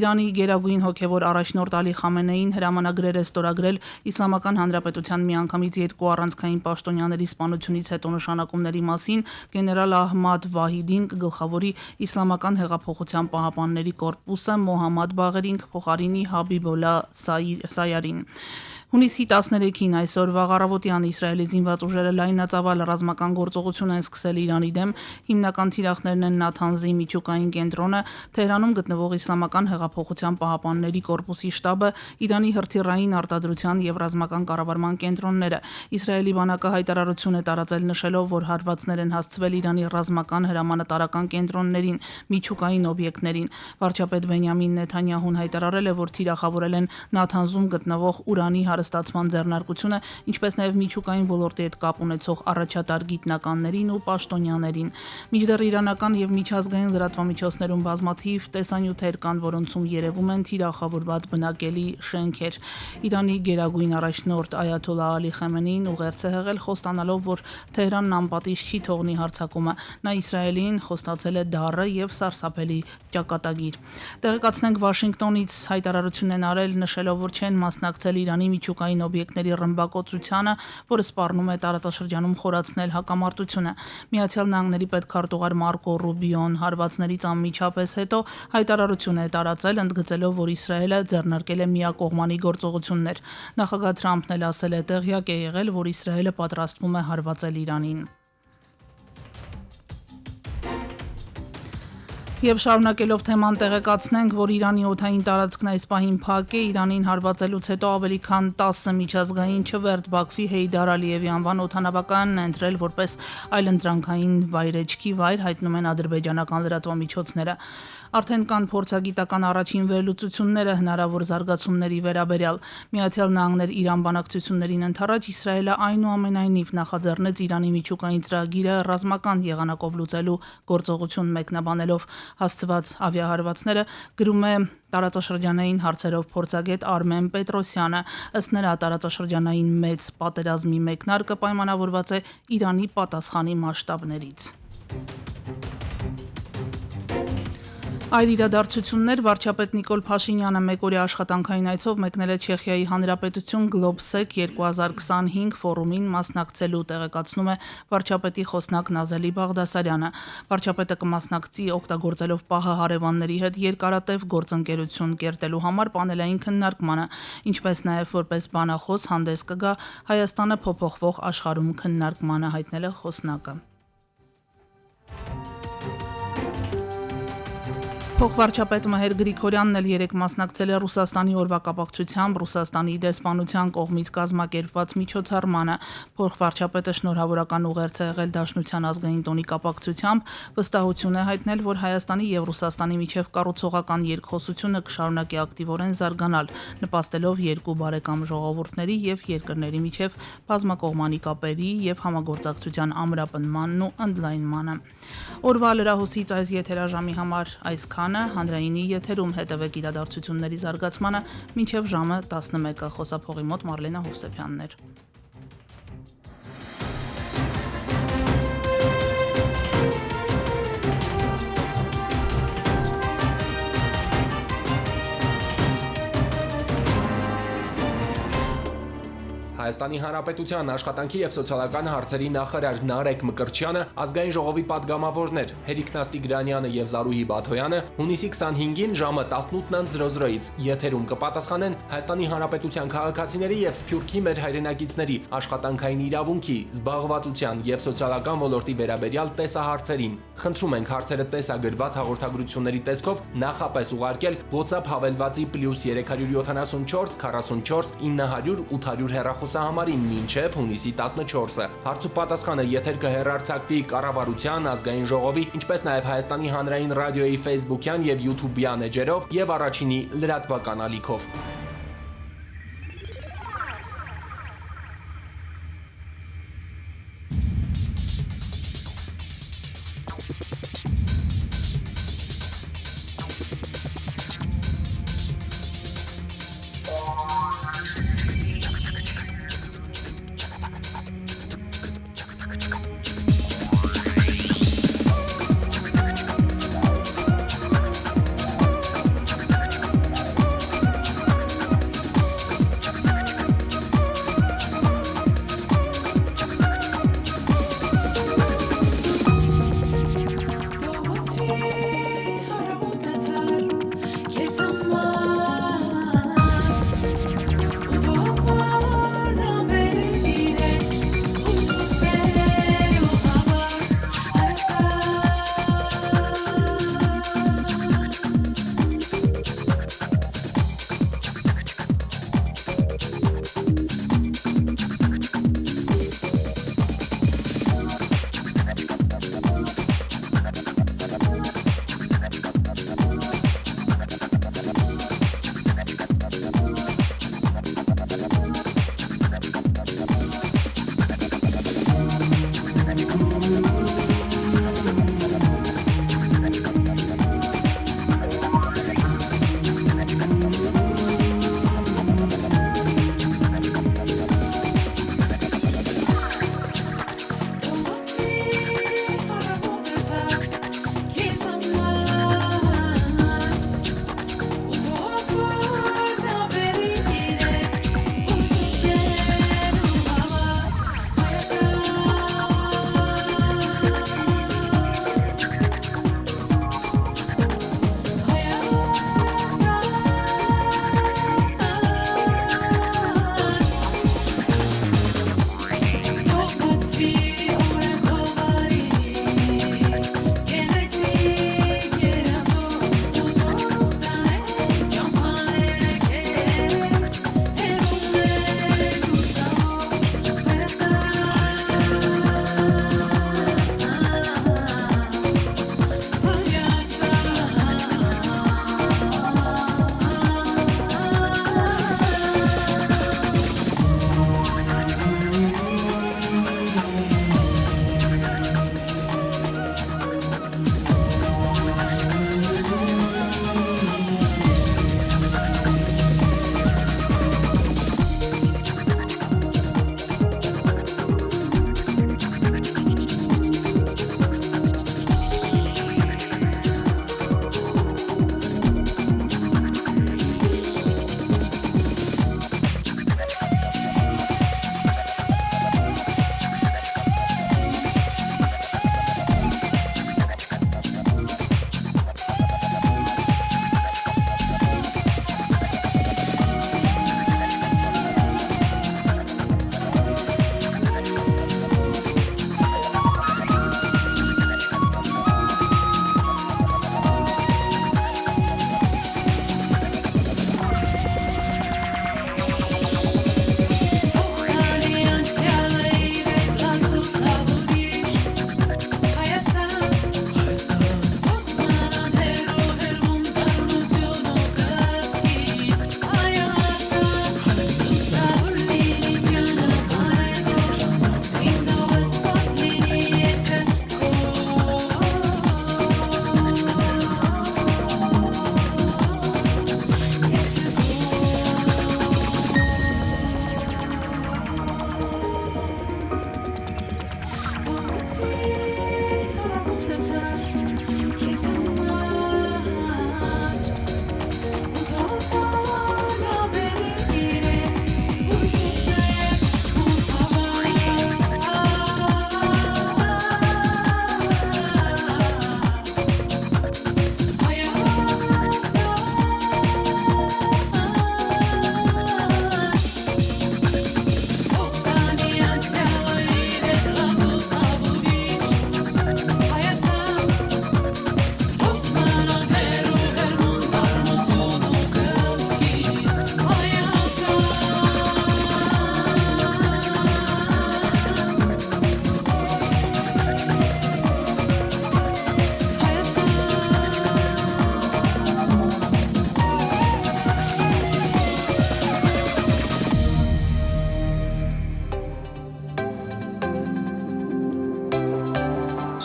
Իրանի գերագույն հոգևոր առաջնորդ Ալի Խամենեին հրամանագրեր է ստորագրել Իսլամական Հանրապետության միանգամից 2 առանցքային պաշտոնյաների սպանությունից հետո նշանակումների մասին, գեներալ Ահմադ Վահիդին կգլխավորի Իսլամական հեղափոխության պահապանների կորպուսը, Մոհամմադ Բաղերին փոխարինի Հաբիբոլա Սայարին։ Հունիսի 13-ին այսօր վաղ առավոտյան Իսրայելի զինված ուժերը լայնածավալ ռազմական գործողություն են սկսել Իրանի դեմ, հիմնական թիրախներն են Նաթանզի միջուկային կենտրոնը, Թեհրանում գտնվող Իսլամական հեղափոխության պահապանների կորպուսի շտաբը, Իրանի հրթիռային արտադրության եւ ռազմական կառավարման կենտրոնները։ Իսրայելի բանակը հայտարարություն է տարածել նշելով, որ հարվածներ են հասցվել Իրանի ռազմական հրամանատարական կենտրոններին, միջուկային օբյեկտներին։ Վարչապետ Բենյամին Նեթանյահուն հայտարարել է, որ թիրախավորել են Նաթանզում գտնվող ուրանի հարստացման ձեռնարկությունը, ինչպես նաև միջուկային ոլորտի հետ կապ ունեցող առաջատար գիտնականներին ու պաշտոնյաներին։ Մինչդեռ իրանական եւ միջազգային լրատվամիջոցներում բազմաթիվ տեսանյութեր կան, որոնցում երևում են թիրախավորված բնակելի շենքեր։ Իրանի գերագույն առաջնորդ Այաթոլլա Ալի Խամենեին ուղերձ է հղել, խոստանալով, որ Թեհրանն անպատիժ չի թողնի հարձակումը։ Նա Իսրայելին խոստացել է դառը եւ սարսափելի ճակատագիր։ Տեղեկացնենք Վաշինգտոնից հայտարարություն են արել, նշելով, որ չեն մասնակցել Իրանի միջուկային օբյեկտների ռմբակոծությանը, որը սպառնում է տարածաշրջանում խորացնել հակամարտությունը։ Միացյալ Նահանգների պետքարտուղար Մարկո Ռուբիոն հարվածներից անմիջապես հետո հայտարարություն է տարածել, ընդգծելով, որ Իսրայելը ձեռնարկել է միակողմանի գործողություններ։ Նախագահ Թրամփն էլ ասել է, տեղյակ է եղել, որ Իսրայելը պատրաստվում է հարվածել Իրանին։ Եվ շարունակելով թեման տեղեկացնենք, որ Իրանի օդային տարածքն այս պահին փակ է, Իրանին հարվածելուց հետո ավելի քան 10 միջազգային չվերթ Բաքվի Հեյդար Ալիևի անվան օդանավականն ընտրել որպես այլընտրանքային վայրեջքի վայր, հայտնում են ադրբեջանական լրատվամիջոցները։ Արդեն կան փորձագիտական առաջին վերլուծությունները հնարավոր զարգացումների վերաբերյալ։ Միացյալ Նահանգներ Իրան բանակցություններին ընդառաջ Իսրայելը այնուամենայնիվ նախաձեռնեց Իրանի միջուկային ծրագիրը ռազմական եղանակով լուծելու գործողություն մեկնաբանելով հասցված ավիահարվածները, գրում է տարածաշրջանային հարցերով փորձագետ Արմեն Պետրոսյանը։ Ըստ նրա տարածաշրջանային մեծ պատերազմի մեկնարկը պայմանավորված է Իրանի պատասխանի մասշտաբներից։ Այլ իրադարձություններ վարչապետ Նիկոլ Փաշինյանը մեկօրյա աշխատանքային այցով մեկնել է Չեխիայի Հանրապետություն Globsec 2025 ֆորումին մասնակցելու, տեղեկացնում է վարչապետի խոսնակ Նազելի Բաղդասարյանը։ Վարչապետը կմասնակցի օգտագործելով պահը հարևանների հետ երկարատև գործընկերություն կերտելու համար պանելային քննարկմանը, ինչպես նաև որպես բանախոս հանդես կգա Հայաստանը փոփոխվող աշխարհում քննարկմանը, հայտնել է խոսնակը։ Փոխվարչապետ Մհեր Գրիգորյանն էլ երեկ մասնակցել է Ռուսաստանի օրվա կապակցությամբ Ռուսաստանի դեսպանության կողմից կազմակերպված միջոցառմանը։ Փոխվարչապետը շնորհավորական ուղերձ է եղել Դաշնության ազգային տոնի կապակցությամբ, վստահություն է հայտնել, որ Հայաստանի եւ Ռուսաստանի միջև կառուցողական երկխոսությունը կշարունակի ակտիվորեն զարգանալ, նպաստելով երկու բարեկամ ժողովուրդների եւ երկրների միջև բազմակողմանի կապերի եւ համագործակցության ամրապնմանն ու ընդլայնմանը։ Օրվա լրահոսից այս եթերաժամի համար այսքանը, հանրայինի եթերում հետևեք իրադարձությունների զարգացմանը մինչև ժամը 11-ը, խոսափողի մոտ Մարլենա Հովսեփյանն էր։ Հայաստանի Հանրապետության աշխատանքի եւ սոցիալական հարցերի նախարար Նարեկ Մկրտչյանը, ազգային ժողովի падգամավորներ Հերիկ Տիգրանյանը եւ Զարուհի Բաթոյանը հունիսի 25-ին ժամը 18:00-ից եթերում կպատասխանեն Հայաստանի Հանրապետության քաղաքացիների եւ Սփյուռքի մեր հայրենակիցների աշխատանքային իրավունքի, զբաղվածության եւ սոցիալական ոլորտի վերաբերյալ տեսահարցերին։ Խնդրում ենք հարցերը տեսագրված հաղորդագրությունների տեսքով նախապես ուղարկել WhatsApp հավելվածի +374 44 900 800 հեռախոսահամարին մինչև հունիսի 14-ը։ Հարց ու պատասխանը եթեր կհեռարձակվի Կառավարության, Ազգային ժողովի, ինչպես նաև Հայաստանի հանրային ռադիոյի Facebook-յան եւ YouTube-յան էջերով եւ առաջինի լրատվական ալիքով։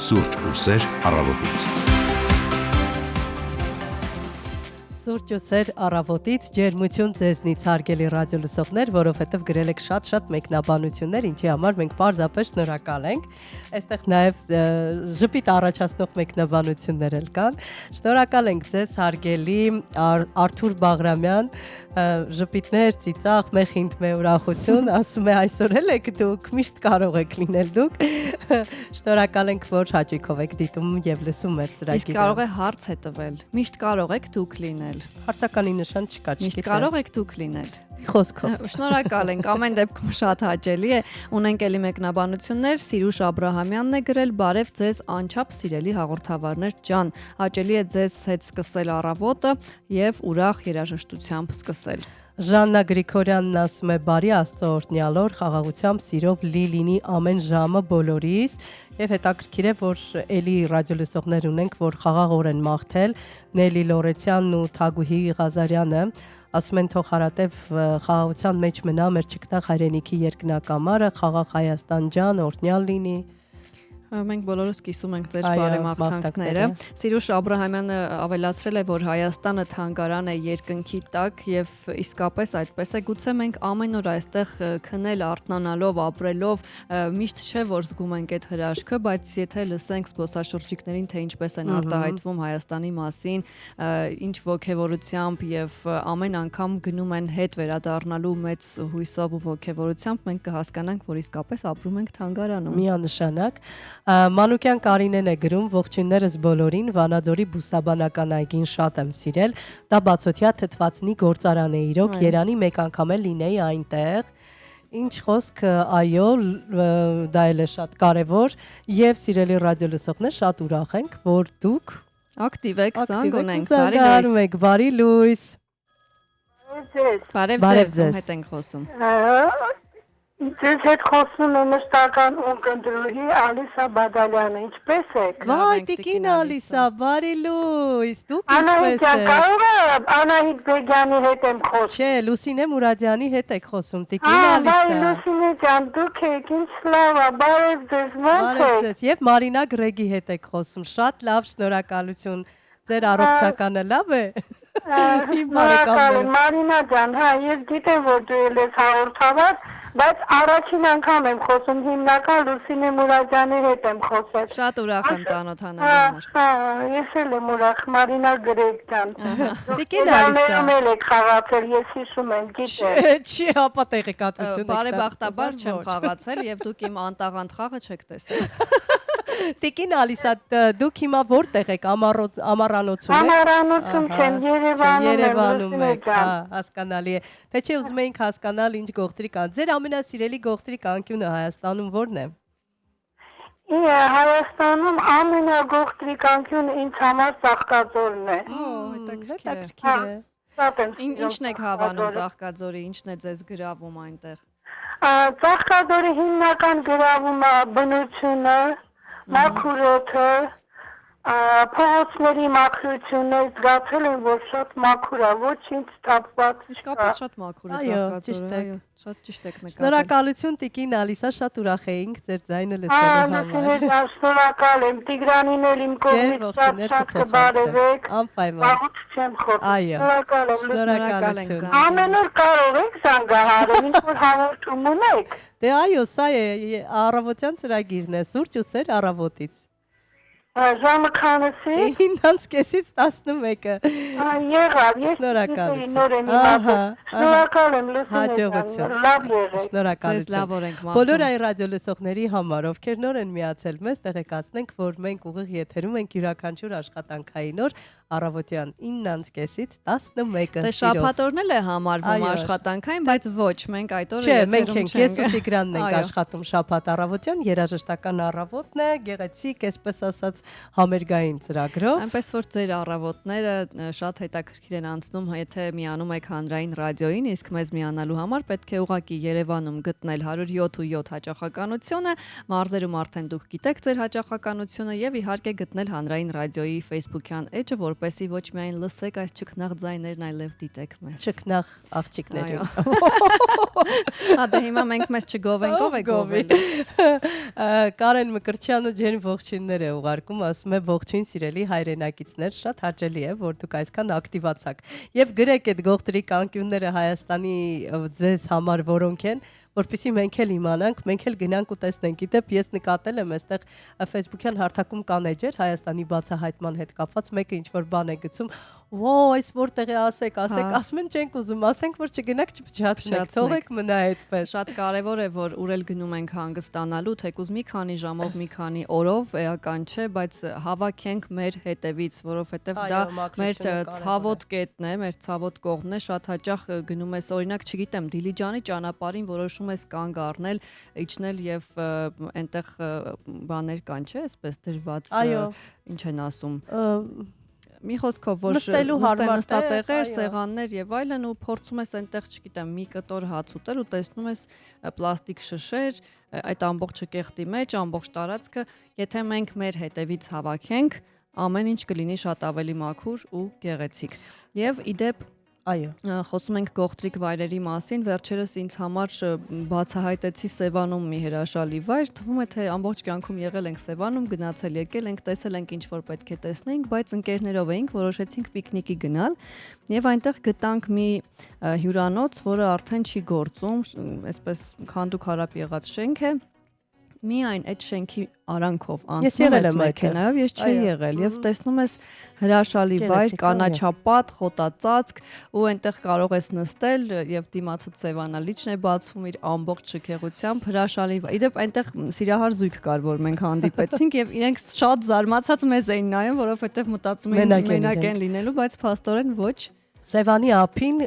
Սուրճ ու սեր առավոտից։ Սուրճ ու սեր առավոտից ջերմություն ձեզնից հարգելի ռադիո լսողներ, որովհետև գրել եք շատ մեկնաբանություններ, ինչի համար մենք պարզապես շնորհակալ ենք։ Այստեղ նաև ժպիտ առաջացնող մեկնաբանություններ էլ կան։ Շնորհակալ ենք ձեզ հարգելի Արթուր Բաղրամյան, ժպիտներ, ծիծաղ, մեխինդ մե ուրախություն, ասում է այսօր էլ եք դուք, միշտ կարող եք լինել դուք։ Շնորհակալ ենք, որ հաճույքով եք դիտում եւ լսում մեր ծրագիրը։ Իսկ կարող է հարց է տվել։ Միշտ կարող եք դուք լինել։ Հարցականի նշան չկա, Միշտ կարող եք դուք լինել։ Խոսքով։ Շնորհակալ ենք, ամեն դեպքում շատ հաճելի է։ Ունենք էլի մեկնաբանություններ, Սիրուշ Աբրահամյանն է գրել. «Բարև ձեզ անչափ սիրելի հաղորդավարներ ջան, հաճելի է ձեզ հետ սկսել առավոտը եւ ուրախ երաժշտությամբ սկսել»։ Ժաննա Գրիգորյանն ասում է բարի Աստծո օրհնյալոր խաղաղությամբ սիրով լինի ամեն ժամը բոլորիս եւ հետաքրքիր է որ էլի ռադիոլսողներ ունենք որ խաղաղ են մաղթել Նելի Լորեցյանն ու Թագուհի Ղազարյանը ասում են թող հարատև խաղաղության մեջ մնա մեր չկտաղ հայրենիքի երկնակամարը խաղաղ Հայաստան ջան օրհնյալ լինի Մենք բոլորս կիսում ենք ձեր բարեմաղթանքները։ Սիրուշ Աբրահամյանը ավելացրել է, որ Հայաստանը թանգարան է երկնքի տակ եւ իսկապես այդպես է։ Գուցե մենք ամեն օր այստեղ քնել, արթնանալով, ապրելով միշտ չէ որ զգում ենք այդ հրաշքը, բայց եթե լսենք զբոսաշրջիկներին, թե ինչպես են արտահայտվում Հայաստանի մասին, ինչ ոգևորությամբ եւ ամեն անգամ գնում են հետ վերադառնալու մեծ հույսով ու ոգևորությամբ, մենք կհասկանանք, որ իսկապես ապրում ենք թանգարանում։ Միանշանակ Մանուկյան Կարինեն է գրում ողջույններս բոլորին Վանաձորի բուսաբանական այգին շատ եմ սիրել դա բացօթյա թթվածնի գործարան է իրոք Երանի մեկ անգամ էլ լինեի այնտեղ Ինչ խոսք այո դա էլ է շատ կարևոր եւ սիրելի ռադիոլսողներ շատ ուրախ ենք որ դուք ակտիվ եք զանգ ունենք բարի լույս Բարև ձեզ հետ ենք խոսում Ձեզ հետ խոսում է մշտական ունկնդրուհի Ալիսա Բադալյանը, ինչպես եք։ Վայ, տիկին Ալիսա, բարի լույս, դուք ինչպես եք։ Կարող է Անահիտ Բեգյանի հետ եմ խոսում։ Չէ, Լուսինե Մուրադյանի հետ եք խոսում, տիկին Ալիսա։ Այ Լուսինե ջան, դուք եք, ինչ լավ է, բարև ձեզ, ո՞նց եք։ Բարև ձեզ, եւ Մարինա Գրեգի հետ եք խոսում, շատ լավ, շնորհակալություն։ Ձեր առողջականը լավ է։ Մարինա ջան, հա, ես գիտեմ, որ դու ես հաղորդավար, բայց առաջին անգամ եմ խոսում, հիմնական Լուսինե Մուրադյանի հետ եմ խոսել։ Շատ ուրախ եմ ծանոթանալու համար։ Հա, ես էլ եմ ուրախ, Մարինա Գրեգ ջան։ Տիկին Ալիսա։ Մել եք խաղացել, ես հիշում եմ, գիտեմ։ Չի, հապա տեղեկատվություն եք։ Բարեբախտաբար չեմ խաղացել եւ դուք իմ անտաղանդ խաղը չեք տեսել։ Տիկին Ալիսա, դուք հիմա որտեղ եք ամառանոցում եք։ Ամառանոցում չեմ, Երևանում եք, հա, հասկանալի է։ Թե չէ ուզում էինք հասկանալ ինչ գողտրիկ ան։ Ձեր ամենասիրելի գողտրիկ անկյունը Հայաստանում ո՞րն է։ Հայաստանում ամենագողտրիկ անկյունը ինձ համար Ծաղկաձորն է։ Հետաքրքիր է։ Շատ եմ Ինչն եք հավանում Ծաղկաձորի, ինչն է ձեզ գրավում այնտեղ։ Ծաղկաձորի հիմնական գրավումը բնությունը, մաքուրոթը, փողոցների մաքրությունը զգացել եմ, որ շատ մաքուր է, ոչինչ թափված չկա։ Իսկապես շատ մաքուր է Ծաղկաձորը, այո, շատ ճիշտ եք նկատել։ Շնորհակալություն Տիկին Ալիսա, շատ ուրախ էինք ձեր ձայնը լսելու համար։ Շնորհակալ եմ, Տիգրանին էլ իմ կողմից շատ կբարևեք։ Անպայման։ Վաղուց չեմ խոսում։ Այո։ Շնորհակալություն։ Ամեն օր կարող եք զանգահարել, ինչ որ հաղորդում ունեք։ Դե այո, սա է առավոտյան ծրագիրն է, սուրճ ու սեր առավոտից։ Ժամը քանիսի։ 9:30-ից 11-ը։ Եղավ, ես նոր եմ իմացել։ Շնորհակալ եմ Հաջողություն։ Լավ եղեք։ Շնորհակալություն։ Ձեզ լավ օրենք մաղթում։ Բոլոր այն ռադիոլսողների համար, ովքեր նոր են միացել մեզ, տեղեկացնենք, որ մենք ուղիղ եթերում ենք յուրաքանչյուր աշխատանքային օր առավոտյան 9:30-ից 11-ը։ Դե շաբաթօրն էլ է համարվում աշխատանքային, բայց ոչ, մենք այդ օրը Չէ, մենք ենք, ես ու Տիգրանն ենք աշխատում շաբաթ առավոտյան, երաժշտական առավոտն է, գեղեցիկ, այսպես ասած համերգային ծրագրով։ Այնպես որ ձեր առավոտները շատ հետաքրքիր են անցնում, եթե միանում եք հանրային ռադիոին, իսկ մեզ միանալու համար պետք է ուղղակի Երևանում գտնել 107.7 հաճախականությունը, մարզերում արդեն դուք գիտեք ձեր հաճախականությունը եւ իհարկե գտնել հանրային ռադիոյի Facebook-յան էջը, որպեսզի ոչ միայն լսեք այս ճգնաղ ձայներն, այլև դիտեք մեզ։ Ճգնաղ աղջիկներին։ Դե հիմա մենք մեզ չգովենք, ով է գովել։ Կարեն Մկրտչյանը ջեր ողջույններ է ուղարկում, ասում է ողջույն սիրելի հայրենակիցներ, շատ հաճելի է, որ դուք այսքան ակտիվացաք։ Եվ գրեք այդ գողտրի անկյունները Հայաստանի ձեզ համար որոնք են, որպեսզի մենք էլ իմանանք, մենք էլ գնանք ու տեսնենք։ Գիտեք, ես նկատել եմ այստեղ Facebook-յան հարթակում կան էջեր Հայաստանի բացահայտման հետ կապված, մեկը ինչ որ բան է գցում, «Ոո, այս որտեղ է, ասեք», ասում են չենք ուզում, ասենք որ չգնաք չփչացնեք, թողեք մնա այդպես։ Շատ կարևոր է, որ ուր էլ գնում ենք հանգստանալու, թեկուզ մի քանի ժամով, մի քանի օրով, էական չէ, բայց հավաքենք մեր հետևից, որովհետև դա մեր ցավոտ կետն է, մեր ցավոտ կողմն է, շատ հաճախ գնում ես, օրինակ, չգիտեմ, Դիլիջանի ճանապարհին որոշում ես կանգ առնել, իջնել եւ այնտեղ բաներ կան, չէ, այսպես դրված, ինչ են ասում։ Մի խոսքով որ նստատեղեր, սեղաններ եւ այլն ու փորձում ես այնտեղ, չգիտեմ, մի կտոր հաց ուտել ու տեսնում ես պլաստիկ շշեր, այդ ամբողջը կեղտի մեջ, ամբողջ տարածքը, եթե մենք մեր հետևից հավաքենք, ամեն ինչ կլինի շատ ավելի մաքուր ու գեղեցիկ։ Եվ իդեպ խոսում ենք գողտրիկ վայրերի մասին, վերջերս ինձ համար բացահայտեցի Սևանում մի հրաշալի վայր, թվում է թե ամբողջ կյանքում եղել ենք Սևանում, գնացել եկել ենք, տեսել ենք ինչ որ պետք է տեսնենք, բայց ընկերներով էինք, որոշեցինք պիկնիկի գնալ եւ այնտեղ գտանք մի հյուրանոց, որը արդեն չի գործում, այսպես քանդու քարապ եղած շենք է։ Միայն այդ շենքի արանքով անցնում ես մեքենայով, ես չի եղել եւ տեսնում ես հրաշալի վայր, կանաչապատ, խոտածածկ ու այնտեղ կարող ես նստել եւ դիմացդ Սևանալիչն է բացվում իր ամբողջ շքեղությամբ, հրաշալի։ Իդեպ այնտեղ սիրահար զույգ կար, որ մենք հանդիպեցինք եւ իրենք շատ զարմացած մեզ էին նայում, որովհետեւ մտածում էին մենակ են լինելու, բայց փաստորեն ոչ։ Սևանի ափին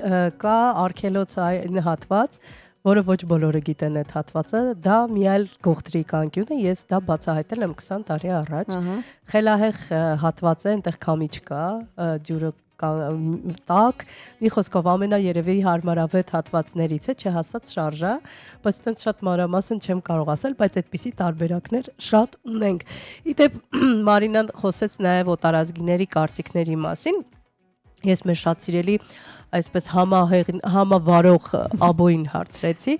կա արգելոցային հատված, որը ոչ բոլորը գիտեն այդ հատվածը, դա մի այլ գողտրի անկյուն է, ես դա բացահայտել եմ 20 տարի առաջ։ Խելահեղ հատված է, այնտեղ քամիչ կա, ջուրը տակ, մի խոսքով ամենաերևի հարմարավետ հատվածներից է, չհասած շարժա, բայց այդպես շատ մանրամասն չեմ կարող ասել, բայց այդպիսի տարբերակներ շատ ունենք։ Իդեպ Մարինան խոսեց նաև օտարազգիների կարծիքների մասին։ Ես մեր շատ սիրելի այսպես համավարող աբոյին հարցրեցի,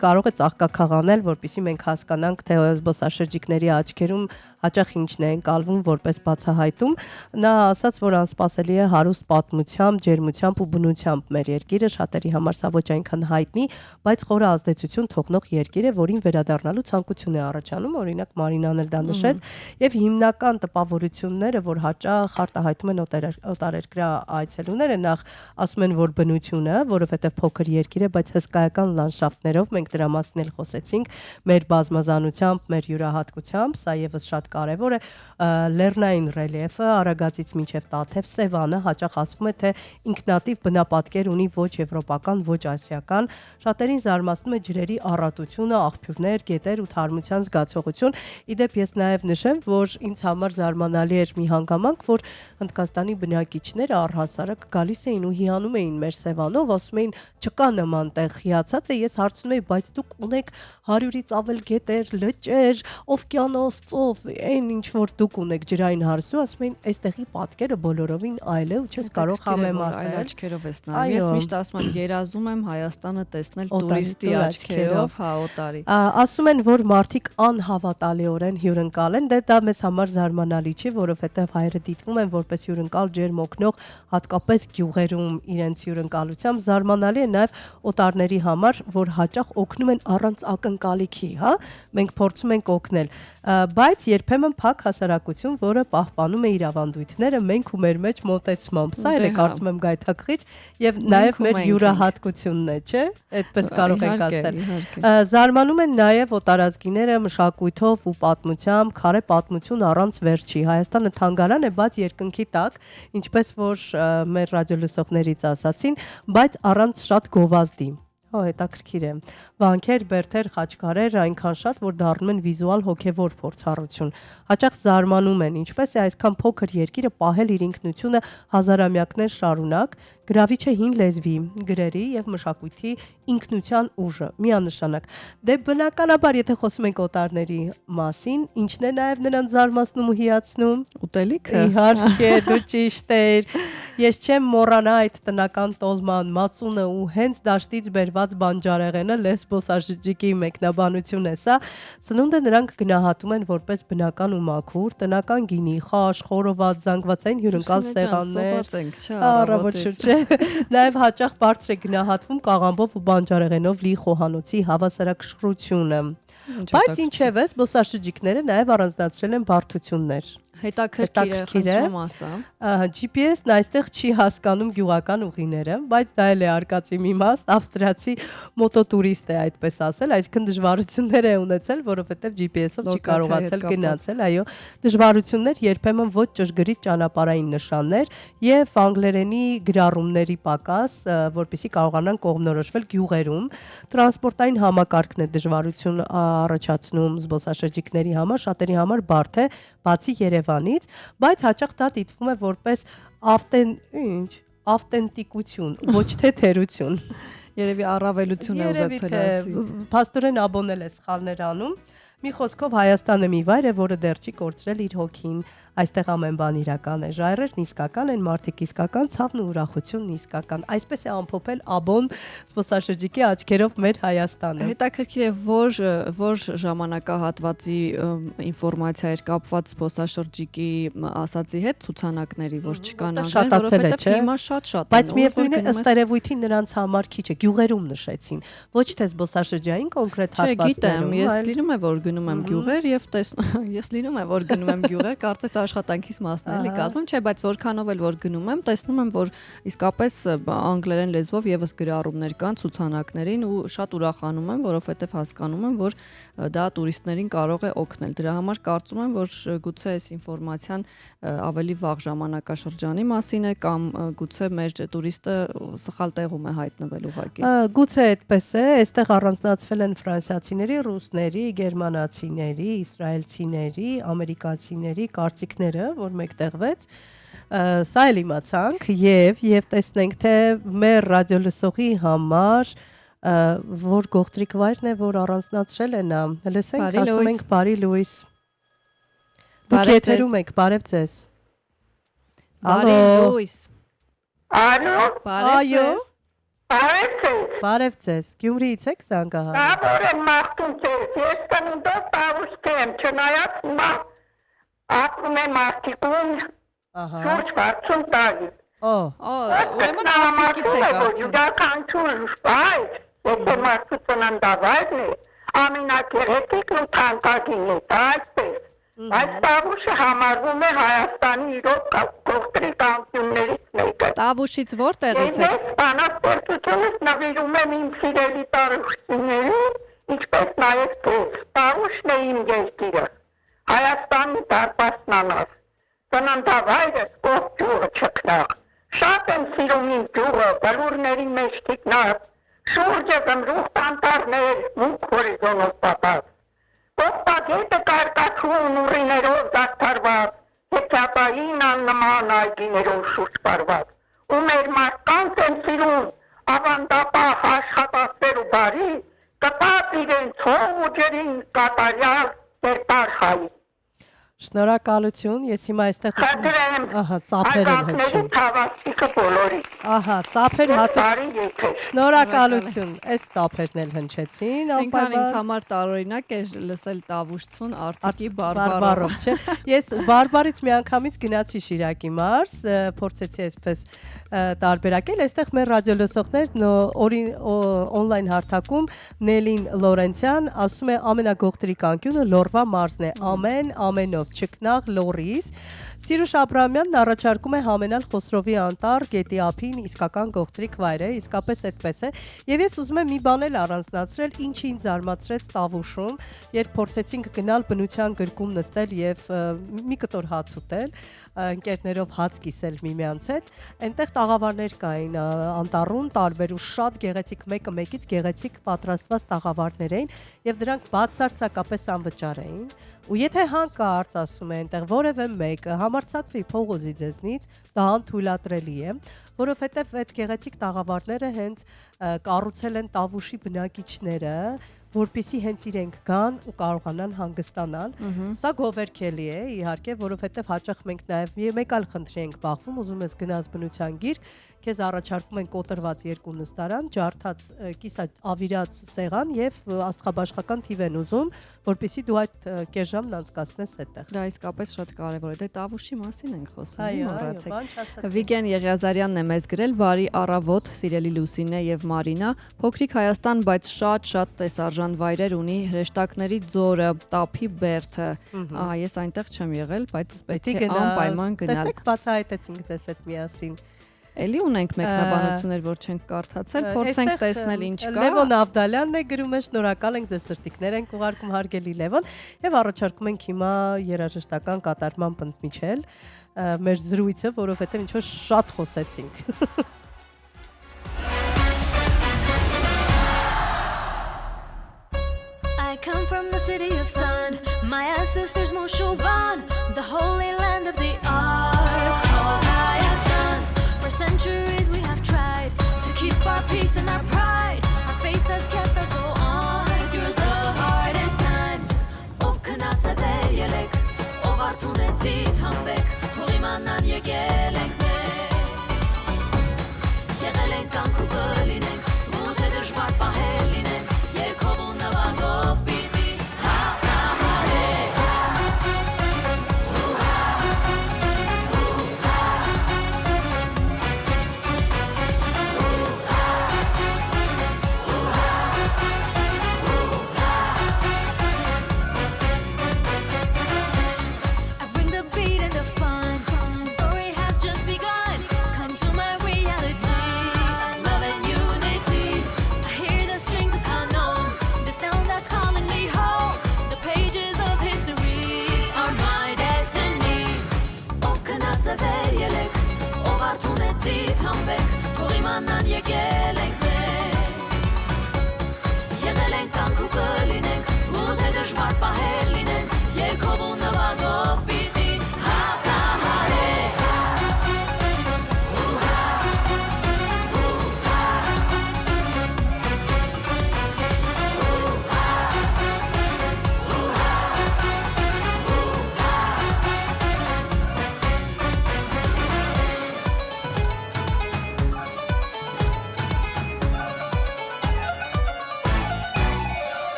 կարող է ծաղկաքաղ անել, որպեսզի մենք հասկանանք, թե զբոսաշրջիկների աչքերում հաճախ ինչն է ընկալվում որպես բացահայտում։ Նա ասաց, որ անսպասելի է հարուստ պատմությամբ, ջերմությամբ ու բնությամբ մեր երկիրը, շատերի համար սա ոչ այնքան հայտնի, բայց խորը ազդեցություն թողնող երկիր է, որին վերադառնալու ցանկություն է առաջանում, օրինակ Մարինան էլ դա նշեց, եւ հիմնական տպավորությունները, որ հաճախ արտահայտում են օտարերկրյա այցելուները, նախ ասում են, որ բնությունը, որովհետև փոքր երկիր է, բայց հսկայական լանդշաֆտներով, մենք դրա մասին էլ խոսեցինք, մեր բազմազանությամբ, մեր յուրահատկությամբ, սա եւս շատ կարևոր է, լեռնային ռելիեֆը, Արագածից մինչև Տաթև, Սևանը, հաճախ ասվում է, թե ինքնատիպ բնապատկեր ունի ոչ եվրոպական, ոչ ասիական, շատերին զարմացնում է ջրերի առատությունը, աղբյուրներ, գետեր ու թարմության զգացողություն։ Իդեպ ես նաև նշեմ, որ ինձ համար զարմանալի էր մի հանգամանք, որ Հնդկաստանի բնակիչները առհասարակ գալիս էին ու հիանում էին մեր Սևանով, ասում էին, չկա նման տեղ, հիացած է, ես հարցնում եի, բայց դուք ունեք 100-ից ավել գետեր, լճեր, օվկիանոս, ծով, այն ինչ որ դուք ունեք ջրային հարստու, ասում էին, այստեղի պատկերը բոլորովին այլ է ու չես կարող համեմատել։ Այլ աչքերով ես նայում։ Ես միշտ ասում եմ, երազում եմ Հայաստանը տեսնել տուրիստի աչքերով, հա, օտարի։ Ասում են, որ մարդիկ անհավատալիորեն հյուրընկալ են, դա մեզ համար զարմանալի չի, որովհետև հայերը դիտվում են որպես հյուրընկալ ջերմ օգնող, հատկապես գյուղերում իրենց հյուրընկալությամբ զարմանալի է նաև օտարների համար, որ հաճախ օգնում են առանց ակնկալիքի, հա, մենք փորձում ենք օգնել, բայց երբեմն փակ հասարակություն, որը պահպանում է իր ավանդույթները, մենք ու մեր մեջ մոտեցմամբ, սա էլ է կարծում եմ գայթակղիչ եւ նաեւ մեր յուրահատկությունն է, չէ՞, այդպես կարող ենք ասել։ Զարմանում են նաեւ օտարազգիները մշակույթով ու պատմությամբ, քարե պատմություն առանց վերջի։ Հայաստանը թանգարան է, բայց երկնքի տակ, ինչպես որ մեր ռադիոլսողներից ասացին, բայց առանց շատ գովազդի։ Հետաքրքիր է, վանքեր, բերդեր, խաչքարեր այնքան շատ, որ դառնում են վիզուալ հոգևոր փորձառություն։ Հաճախ զարմանում են, ինչպես է այսքան փոքր երկիրը պահել իր ինքնությունը հազարամյակներ շարունակ, գրավիչ է հին լեզվի, գրերի եւ մշակույթի ինքնության ուժը, միանշանակ։ Դե բնականաբար, եթե խոսում ենք օտարների մասին, ինչն է նաեւ նրանց զարմացնում ու հիացնում։ Ուտելիքը։ Իհարկե, դու ճիշտ ես։ Ես չեմ մոռանա այդ տնական տոլման, մածունը ու հենց դաշտից բերված բանջարեղենը Լեսբոս աշրջիկի մեկնաբանություն է սա։ Սնունդը նրանք գնահատում են որպես բնական ու մաքուր, տնական գինի, խաշ, խորոված, զանգվածային հյուրընկալ սեղաններ։ Առավոտ շուրջը նաև հաճախ բարձր է գնահատվում կաղամբով ու բանջարեղենով լի խոհանոցի հավասարակշռությունը։ Բայց ինչևէ, զբոսաշրջիկները նաև առանձնացրել են բարդություններ։ Հետաքրքիր է մասը։ GPS-ն այստեղ չի հասկանում գյուղական ուղիները, բայց դա էլ է արկածի մի մաս, ավստրիացի մոտոտուրիստ է այդպես ասել, այսինքն դժվարություններ է ունեցել, որովհետև GPS-ով չի կարողացել գնացել, այո, դժվարություններ, երբեմն ոչ ճշգրիտ ճանապարհային նշաններ եւ անգլերենի գրառումների պակաս, որպեսզի կարողանան կողմնորոշվել գյուղերում, տրանսպորտային համակարգն է դժվարություն առաջացնում զբոսաշրջիկների համար, շատերի համար բարդ է, բացի Երևանից, բայց հաճախ դա դիտվում է որպես ավտենտիկություն, ոչ թե թերություն։ Երևի առավելություն է ուզեցել ասի։ Փաստորեն աբոնել է սխալներ անում։ Մի խոսքով Հայաստանը մի վայր է, որը դեռ չի կորցրել իր հոգին։ Այստեղ ամեն բան իրական է, ժայռերն իսկական են, մարդիկ իսկական, ցավն ու ուրախությունն իսկական։ Այսպես է ամփոփել աբոն զբոսաշրջիկի աչքերով մեր Հայաստանը։ Հետաքրքիր է, որ ժամանակահատվածի ինֆորմացիա էր կապված զբոսաշրջիկի ասացի հետ ցուցանակների, որ չկան անգամ, որովհետև հիմա շատ բայց միևնույն է ըստ երևույթին նրանց համար քիչ է, գյուղերում նշեցին, ոչ թե զբոսաշրջային կոնկրետ հատվածներում։ Ես լինում է, որ գնում եմ գյուղեր եւ ես լինում է, որ գնում եմ գյուղեր, կարծես աշխատանքիս մասն էլի կազմում, չէ, բայց որքանով էլ որ գնում եմ, տեսնում եմ, որ իսկապես անգլերեն լեզվով եւս գրառումներ կան ցուցանակներին ու շատ ուրախանում եմ, որովհետեւ հասկանում եմ, որ դա տուրիստներին կարող է օգնել։ Դրա համար կարծում եմ, որ գուցե այս ինֆորմացիան ավելի վաղ ժամանակաշրջանի մասին է կամ գուցե մեր տուրիստը սխալ տեղում է հայտնվել ուղղակի։ Գուցե այդպես է, այստեղ առանձնացվել են ֆրանսիացիների, ռուսների, գերմանացիների, իսրայելցիների, ամերիկացիների կարծիքները, որ մեկտեղվեց, սա էլ իմացանք եւ տեսնենք, թե մեր ռադիոլսողի համար որ գողտրիկ վայրն է, որ առանձնացրել է նա։ Լսենք, ասում ենք բարի լույս։ Դուք եթերում եք, բարև ձեզ։ Բարի լույս։ Ալո, Բարև։ Բարև ձեզ։ Գյումրիից եք զանգահարել։ Աբոր եմ մաղթում ձեզ, ես տնունդով պավուշտ եմ, չնայած հիմա ապրում եմ արդիկում շուրջ 60 տարի։ Ուրեմն արդիկից եք արդեն։ Յուրաքանչյուր շպայտ, եթե մարդու ծննդավայրն է, ամենակեղեցիկն ու թանկագինն է, այսպես։ Այս տավուշը համարվում է Հայաստանի իրոք գողտրիկ անկյուններից մեկը։ Տավուշից որտեղից եք։ Ես բանաստեղծությունս նվիրում եմ իմ սիրելի տարուշիներին, ինչպես նաև ձեզ։ Տավուշն է իմ երկիրը, Հայաստանի դարպասնանավ, ծննդավայրս ով ջուրը չքնաղ։ Շատ եմ սիրում իմ ջուրը, բլուրների մեջ թիկնած, շուրջը գմրուղ տանտարներ, մուկ հորիզոնով պատած։ Ողբագետը կարկացուն ուրիներով դաստարված, հեքիաթային աննման այգիներով շուրջ պարված։ Ու մեր մարդկանց են սիրում, ավանդապահ աշխատասեր ու բարի, կպած իրենց հող ու ջրին կատարյալ կերպար հայի։ Շնորհակալություն, ես հիմա այստեղ ծափեր եմ հնչում։ Թավաստիկը բոլորի։ Ծափեր հատուկ։ Բարի եթեր։ Շնորհակալություն, այս ծափերն էլ հնչեցին, Ինքան ինձ համար տարօրինակ է լսել տավուշցուն Արտիկի բարբարով, չէ։ Ես բարբարից միանգամից գնացի Շիրակի մարզ, փորձեցի այսպես տարբերակել, այստեղ մեր ռադիոլսողներն օնլայն հարթակում Նելին Լորենցյան ասում է ամենագողտրիկ անկյունը Լորվա մարզն է, ամենով։ Չքնաղ Լորիս։ Սիրուշ Աբրամյանն առաջարկում է համենալ Խոսրովի անտառ գետի ափին իսկական գողտրիկ վայր է, իսկապես այդպես է։ Եվ ես ուզում եմ մի բան էլ առանձնացրել, ինչը ինձ զարմացրեց Տավուշում, երբ փորձեցինք գնալ բնության գրկում նստել եւ մի կտոր հաց ուտել, ընկերներով հաց կիսել միմյանց հետ, այնտեղ տաղավարներ կային անտառում, տարբեր ու շատ գեղեցիկ, մեկը մեկից գեղեցիկ պատրաստված տաղավարներ էին եւ դրանք բացարձակապես անվճար էին։ Ու եթե հանկարծ ասում են այնտեղ որևէ մեկը համարձակվի փող ուզի ձեզնից, դա անթույլատրելի է, որովհետեւ այդ գեղեցիկ տաղավարները հենց կառուցել են Տավուշի բնակիչները, որպեսի հենց իրենք գան ու կարողանան հանգստանալ։ Սա գովերքելի է, իհարկե, որովհետև հաճախ մենք նաև մեկ այլ խնդրի ենք բախվում, ուզում ես գնաս բնության գիրք, քեզ առաջարկում են կոտրված 2 նստարան, ջարդած կիսա ավիրած սեղան եւ աստղաբաշխական թիվ են ուզում, որպեսի դու այդ կես ժամն անցկացնես այդտեղ։ Դա իսկապես շատ կարևոր է։ Դե Տավուշի մասին ենք խոսում, Այո, մոռացեք։ բան չասացեք։ Վիգեն Եղիազարյանն է մեզ գրել, բարի առավոտ, սիրելի Լուսինե եւ Մարինա։ Փոքրիկ Հայաստան, բայց շատ տեսարժան վայրեր ունի, հրեշտակների ձորը, Տափի Բերդը։ Ես այնտեղ չեմ եղել, բայց պետք է անպայման գնալ։ Տեսեք, բացահայտեցինք դες այդ միասին։ Էլի ունենք մեկնաբանություններ, որ չենք կարդացել, փորձենք տեսնել ինչ կա։ Լևոն Ավդալյանն է գրում է, շնորհակալ ենք, ձեզ սրտիկներ ենք ուղարկում, հարգելի Լևոն, եւ առաջարկում ենք հիմա երաժշտական կատարման պնդմիջել մեր զրույցը, որովհետեւ ինչ որ շատ խոսեցինք։ I come from the city of sun. My ancestors Moshovan, the holy land of the Ark of Hayastan. For centuries we have tried to keep our peace and our pride. Our faith has kept us so on through the hardest times. Ով քնածել ելեք, ով արթունեցիք համբեք, թող իմանան եկել ենք մենք։ Եղել ենք կանք ու կլինենք, ու թե դժվար պահել լինենք, երկով ու նվագով պիտի հաղթահարենք։ I bring the beat and the fun. The story has just begun. Come to my reality. Love and unity.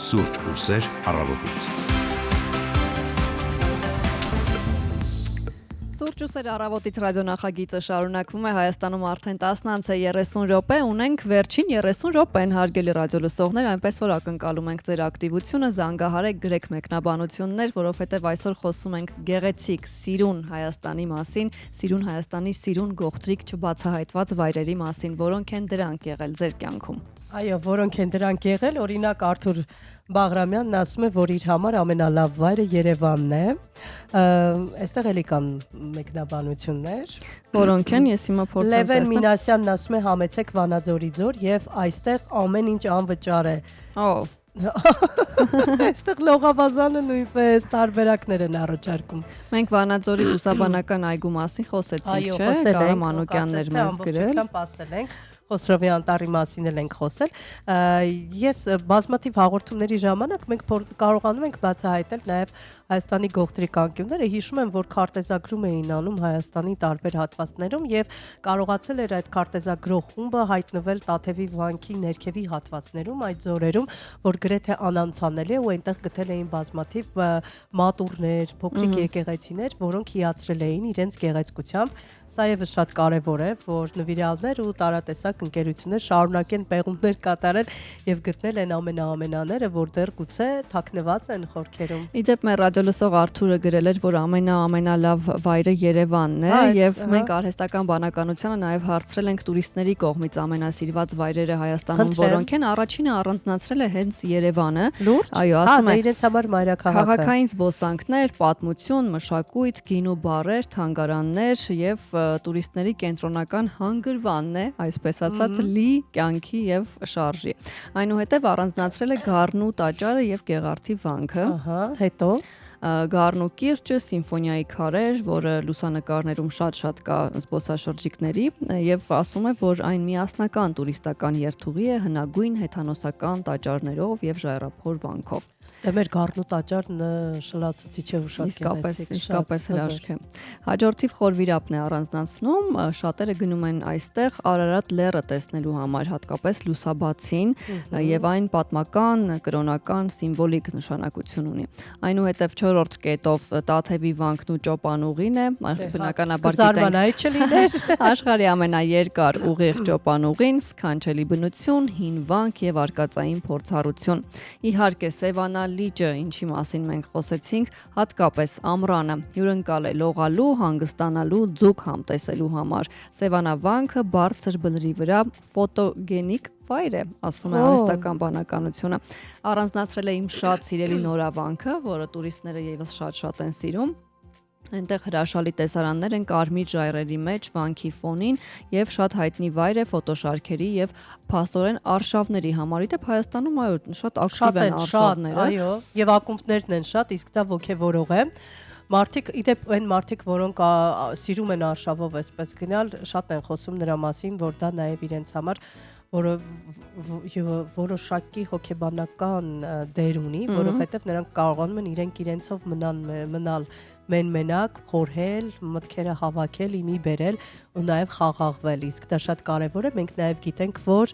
Սուրճ ու սեր առավոտից։ Սուրճ ու սեր առավոտից ռադիոնախագիծը շարունակվում է Հայաստանում արդեն 10:30 րոպե, ունենք վերջին 30 րոպեն հարգելի ռադիո լսողներ, այնպես որ ակնկալում ենք ձեր ակտիվությունը, զանգահարեք, գրեք մեկնաբանություններ, որովհետև այսօր խոսում ենք գեղեցիկ սիրուն Հայաստանի մասին, սիրուն Հայաստանի սիրուն գողտրիկ չբացահայտված վայրերի մասին, որոնք են դրանք եղել ձեր կյանքում։ Այո, որոնք են դրանք եղել, օրինակ Արթուր Բաղրամյանն ասում է, որ իր համար ամենալավ վայրը Երևանն է։ Այստեղ էլի կան մեկնաբանություններ, Որոնք են, ես հիմա փորձեմ Լևեն տեսնել։ Մինասյանն ասում է համեցեք Վանաձորի ձոր եւ այստեղ ամեն ինչ անվճար է։ Օ, Այստեղ լողավազանը նույնպես տարբերակներ են առաջարկում։ մենք Վանաձորի բուսաբանական այգու մասին խոսեցինք, չէ՞, Կարամ Մանուկյաններ մեզ գրել։ Ասել ենք Խոսրովի անտառի մասին ենք խոսել։ Ես բազմաթիվ հաղորդումների ժամանակ մենք կարողանում ենք բացահայտել նաև Հայաստանի գողտրիկ անկյունները։ Հիշում եմ, որ քարտեզագրում էին անում Հայաստանի տարբեր հատվածներում եւ կարողացել էր այդ քարտեզագրող խումբը հայտնվել Տաթևի վանքի ներքևի հատվածներում, այդ ձորերում, որ գրեթե անանցանելի է ու այնտեղ գտել էին բազմաթիվ մատուռներ, փոքրիկ եկեղեցիներ, որոնք հիացրել էին իրենց գեղեցկությամբ։ Սա եւս շատ կարեւոր է, որ նվիրալներ ու տարատեսակ ընկերություններ շարունակեն պեղումներ կատարել եւ գտնել են ամենաները, որ դեռ գուցե թաքնված են խորքերում։ Իդեպ մեր ռադիոլսող Արթուրը գրել էր, որ ամենալավ վայրը Երևանն է եւ մենք արհեստական բանականությանը նաեւ հարցրել ենք տուրիստների կողմից ամենասիրված վայրերը Հայաստանում, որոնք են, առաջինը առանձնացրել է հենց Երևանը։ Այո, ասում է իրենց համար մայրաքաղաքը։ Քաղաքային զբոսանքներ, պատմություն, մշակույթ, գինու բարեր, թանգարաններ եւ տուրիստների կենտրոնական հանգրվանն է, այսպես ասած, լի կյանքի եւ շարժի։ Այնուհետեւ առանձնացրել է Գառնու տաճարը եւ Գեղարդի վանքը։ Ահա, հետո Գառնու կիրճը, սիմֆոնիայի քարեր, որը լուսանկարներում շատ կա զբոսաշրջիկների եւ ասում է, որ այն միասնական տուրիստական երթուղի է հնագույն հեթանոսական տաճարներով եւ ժայռափոր վանքով։ Դե մեր Գառնու տաճարն շլացուցիչ է ու շատ գեղեցիկ, իսկապես հրաշք է։ Հաջորդիվ խորվիրապն է առանձնացնում, շատերը գնում են այստեղ Արարատ լեռը տեսնելու համար, հատկապես լուսաբացին, եւ այն պատմական, կրոնական, սիմվոլիկ նշանակություն ունի։ Այնուհետև 4-րդ կետով Տաթևի վանքն ու Ճոպանուղին է, բնականաբար գիտենք աշխարհի ամենաերկար ուղիղ Ճոպանուղին, սքանչելի բնություն, հին վանք եւ արկածային փորձառություն։ Իհարկե Սևանա լիճը, ինչի մասին մենք խոսեցինք, հատկապես ամռանը հյուրընկալ է լողալու, հանգստանալու, ձուկ համտեսելու համար։ Սևանա վանքը բարձր բլրի վրա ֆոտոգենիկ վայր է, ասում է արհեստական բանականությունը։ Առանձնացրել է իմ շատ սիրելի նորավանքը, որը տուրիստները եւս շատ են սիրում։ Այնտեղ հրաշալի տեսարաններ են կարմիր ժայռերի մեջ, վանքի ֆոնին եւ շատ հայտնի վայր է ֆոտոշարքերի եւ փաստորեն արշավների համար։ Իդեպ Հայաստանում այո, շատ ակտիվ են արշավները։ Այո, եւ ակումբներն են շատ, իսկ դա ոգեվորող է։ Մարդիկ, իդեպ այն մարդիկ, որոնք սիրում են արշավով այսպես գնալ, շատ են խոսում նրա մասին, որ դա նաեւ իրենց համար որոշակի հոգեբանական դեր ունի, որովհետև նրանք կարողանում են իրենցով մնալ մենակ, խորհել, մտքերը հավաքել, իմի բերել ու նաև խաղաղվել, իսկ դա շատ կարևոր է, մենք նաև գիտենք, որ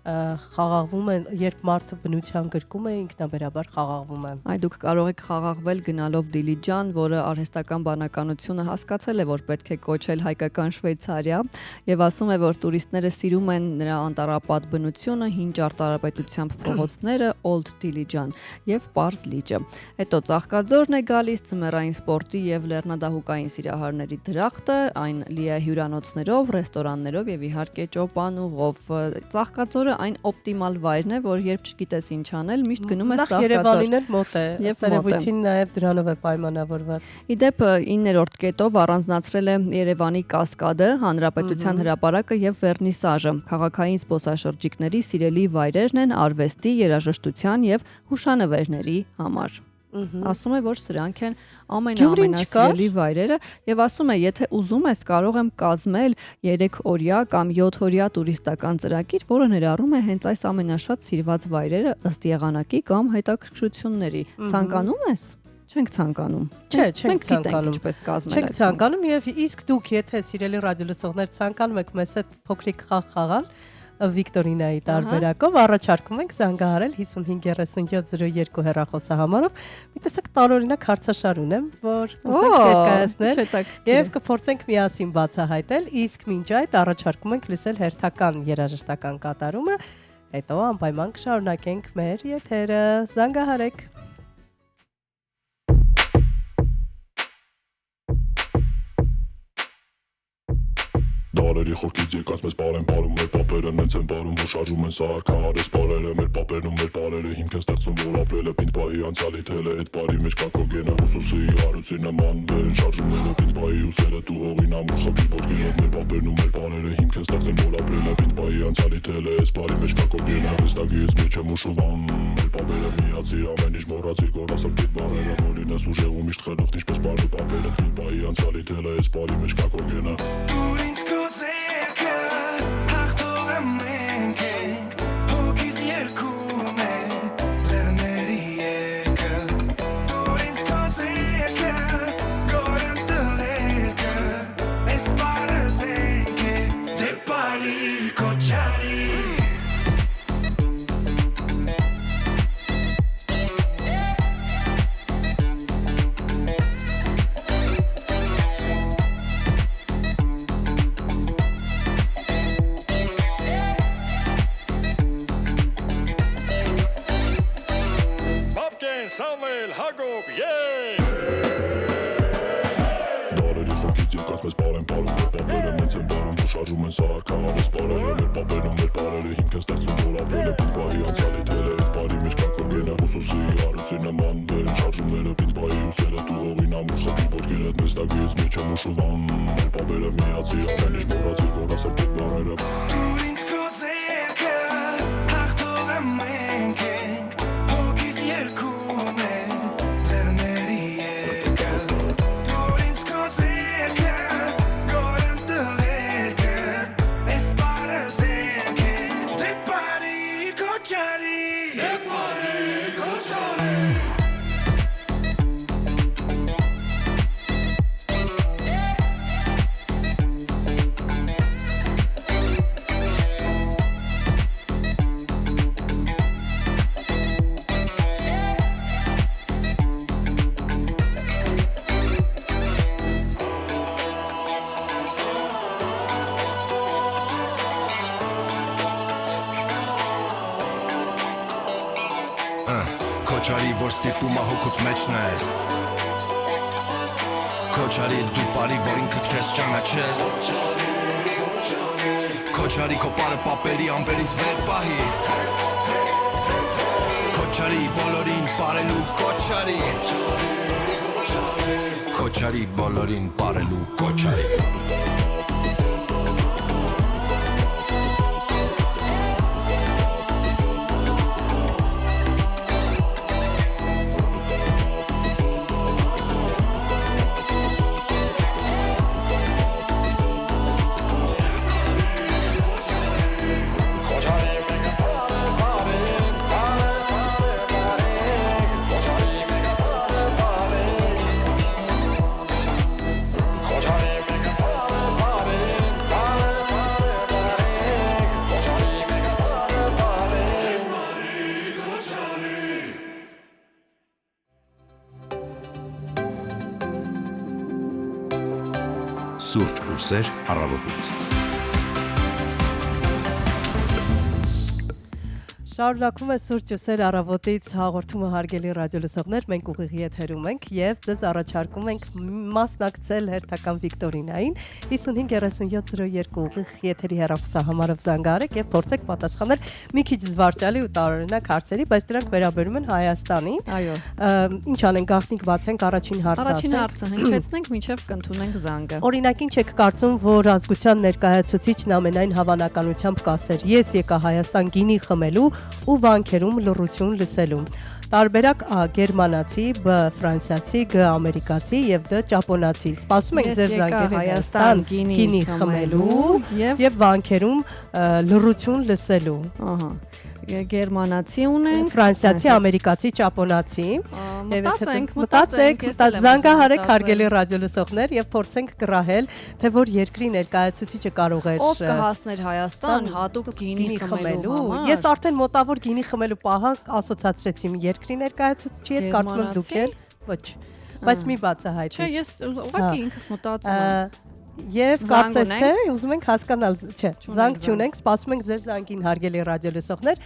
խաղաղվում են, երբ մարդը բնության գրկում է, ինքնաբերաբար խաղաղվում է։ Այ դուք կարող եք խաղաղվել գնալով Դիլիջան, որը արհեստական բանականությունը հասկացել է, որ պետք է կոչել հայկական Շվեյցարիա, եւ ասում է, որ տուրիստները սիրում են նրա անտառապատ բնությունը, հին ճարտարապետությամբ փողոցները, Old Dilijan եւ Պարզ լիճը։ Հետո Ծաղկաձորն է գալիս, ձմեռային սպորտի եւ լեռնադահուկային սիրահարների դրախտը, այն լի է հյուրանոցներով, ռեստորաններով եւ իհարկե ճոպանուղով։ Ծաղկաձորը այն օպտիմալ վայրն է, որ երբ չգիտես ինչ անել, միշտ գնում ես Ծաղկաձոր։ Երևանին էլ մոտ է, ըստ նաև դրանով է պայմանավորված։ Իդեպ 9-րդ կետով առանձնացրել է Երևանի կասկադը, Հանրապետության հրապարակը եւ վերնիսաժը։ Քաղաքային զբոսաշրջիկների սիրելի վայրերն են արվեստի, երաժշտության եւ հուշանվերների համար։ Ասում է, որ սրանք են ամենասիրելի վայրերը եւ ասում է, եթե ուզում ես, կարող եմ կազմել 3 օրյա կամ 7 օրյա տուրիստական ծրագիր, որը ներառում է հենց այս ամենաշատ սիրված վայրերը ըստ եղանակի կամ հետաքրքրությունների։ Ցանկանում ես։ Չենք ցանկանում։ Չէ, չենք ցանկանում ինչպես կազմել։ Չենք ցանկանում եւ իսկ դուք եթե սիրելի ռադիոլսողներ ցանկանում եք մեզ հետ փոքրիկ խաղ խաղալ, Վիկտորինայի տարբերակով առաջարկում ենք զանգահարել 553702 հեռախոսահամարով։ Մի տեսակ տարօրինակ հարցաշար ունեմ, որ ուզենք ներկայացնել եւ կփորձենք միասին բացահայտել, իսկ մինչ այդ առաջարկում ենք լսել հերթական երաժշտական կատարումը, հետո անպայման կշարունակենք մեր եթերը։ Զանգահարեք։ Դարերի խորքից եկած մեզ բարեն բարում մեր պապերը նենց են բարում, որ շարժում են սարքարես բարերը, մեր պապերն ու մեր բարերը հիմք են ստեղծում, որ ապրելը պինտբայի անցյալի թելը, այդ բարի մեջ կա կոգենը, ուսուսի հարուցի նման բերեն շարժումները, պինտբայի ուսերը դու հողին ամուր խբի ոտքերը, մեր պապերն ու մեր բարերը հիմք են ստեղծում, որ ապրելը պինտբայի անցյալի թելը, այս բարի մեջ կա կոգենը, վեստագից մեջ եմ ուշուվան, մեր պապերը միացիր ամեն ինչ մոռացիր գորասր պիտ բարերը, որին ես ուժեղում իշտ խելոքն ինչպես բարի պապերը, պինտբայի անցյալի թելը, այս բարի մեջ կա կոգենը։ Samuel Hagop, Դարերի խորքից եկած մեզ բարեն բարում, մեր պապերը նենց են բարում, որ շարժում են սարքարես բարերը, մեր պապերն ու մեր բարերը հիմք են ստեղծում, որ ապրելը պինտբայի անցյալի թելը, այդ բարի մեջ կա կոգենը, ուսուսի հարուցի նման բերեն շարժումները, պինտբայի ուսերը դու հողին ամուր խբի ոտքերը, մեզ տագից մեջ եմ ուշուվան, մեր պապերը միացիր ամեն ինչ մոռացիր գորասր պիտ բարերը։ Քոչարի, որ ստիպում հոգուտ մեջն ես Քոչարի, դու բարի, որ ինքդ քեզ ճանաչես Քոչարի, քո պարը պապերի ամպերից վեր պահի Քոչարի, բոլորին պարելու կոչարի Քոչարի, բոլորին պարելու կոչարի Սուրճ ու սեր առավոտից։ Շարունակվում է Սուրճ ու սեր առավոտից հաղորդումը հարգելի ռադիոլսողներ, մենք ուղիղ եթերում ենք եւ ձեզ առաջարկում ենք մասնակցել հերթական Վիկտորինային 553702 ուղիղ եթերի հեռախոսահամարով զանգահարեք եւ փորձեք պատասխանել մի քիչ զվարճալի ու տարօրինակ հարցերի, բայց դրանք վերաբերում են Հայաստանին։ Այո։ Ինչ անենք, գաղտնիք բացենք, առաջին հարցը ասենք։ Առաջին հարցը հնչեցնենք, մինչև կընդունենք զանգը։ Օրինակ, ինչ եք կարծում, որ ազգության ներկայացուցիչն ամենայն հավանականությամբ կասեր. Ես եկա Հայաստան գինի խմելու ու վանքերում լռություն լսելու։ Տարբերակ A. Գերմանացի, B. Ֆրանսիացի, G. ամերիկացի եւ D. ճապոնացի։ Սպասում ենք ձեր զանգերը Հայաստան գինի խմելու եւ վանքերում լռություն լսելու։ Ահա։ գերմանացի ունենք, ֆրանսիացի, ամերիկացի, ճապոնացի։ Մտածենք, զանգահարեք հարգելի ռադիոլսողներ եւ փորձենք կռահել, թե որ երկրի ներկայացուցիչը կարող էր ով կհասներ Հայաստան հատուկ գինի խմելու համար։ Ես արդեն մոտավոր գինի խմելու պահը ասոցացրեցի երկրի ներկայացուցիչի հետ, կարծում եմ դուք էլ ոչ, բայց մի բացահայտ։ Չէ, ես ուղղակի ինքս մտածում եմ։ Եվ կարծես թե ուզում ենք հասկանալ, չէ, զանգ չունենք, սպասում ենք ձեր զանգին հարգելի ռադիոլսողներ,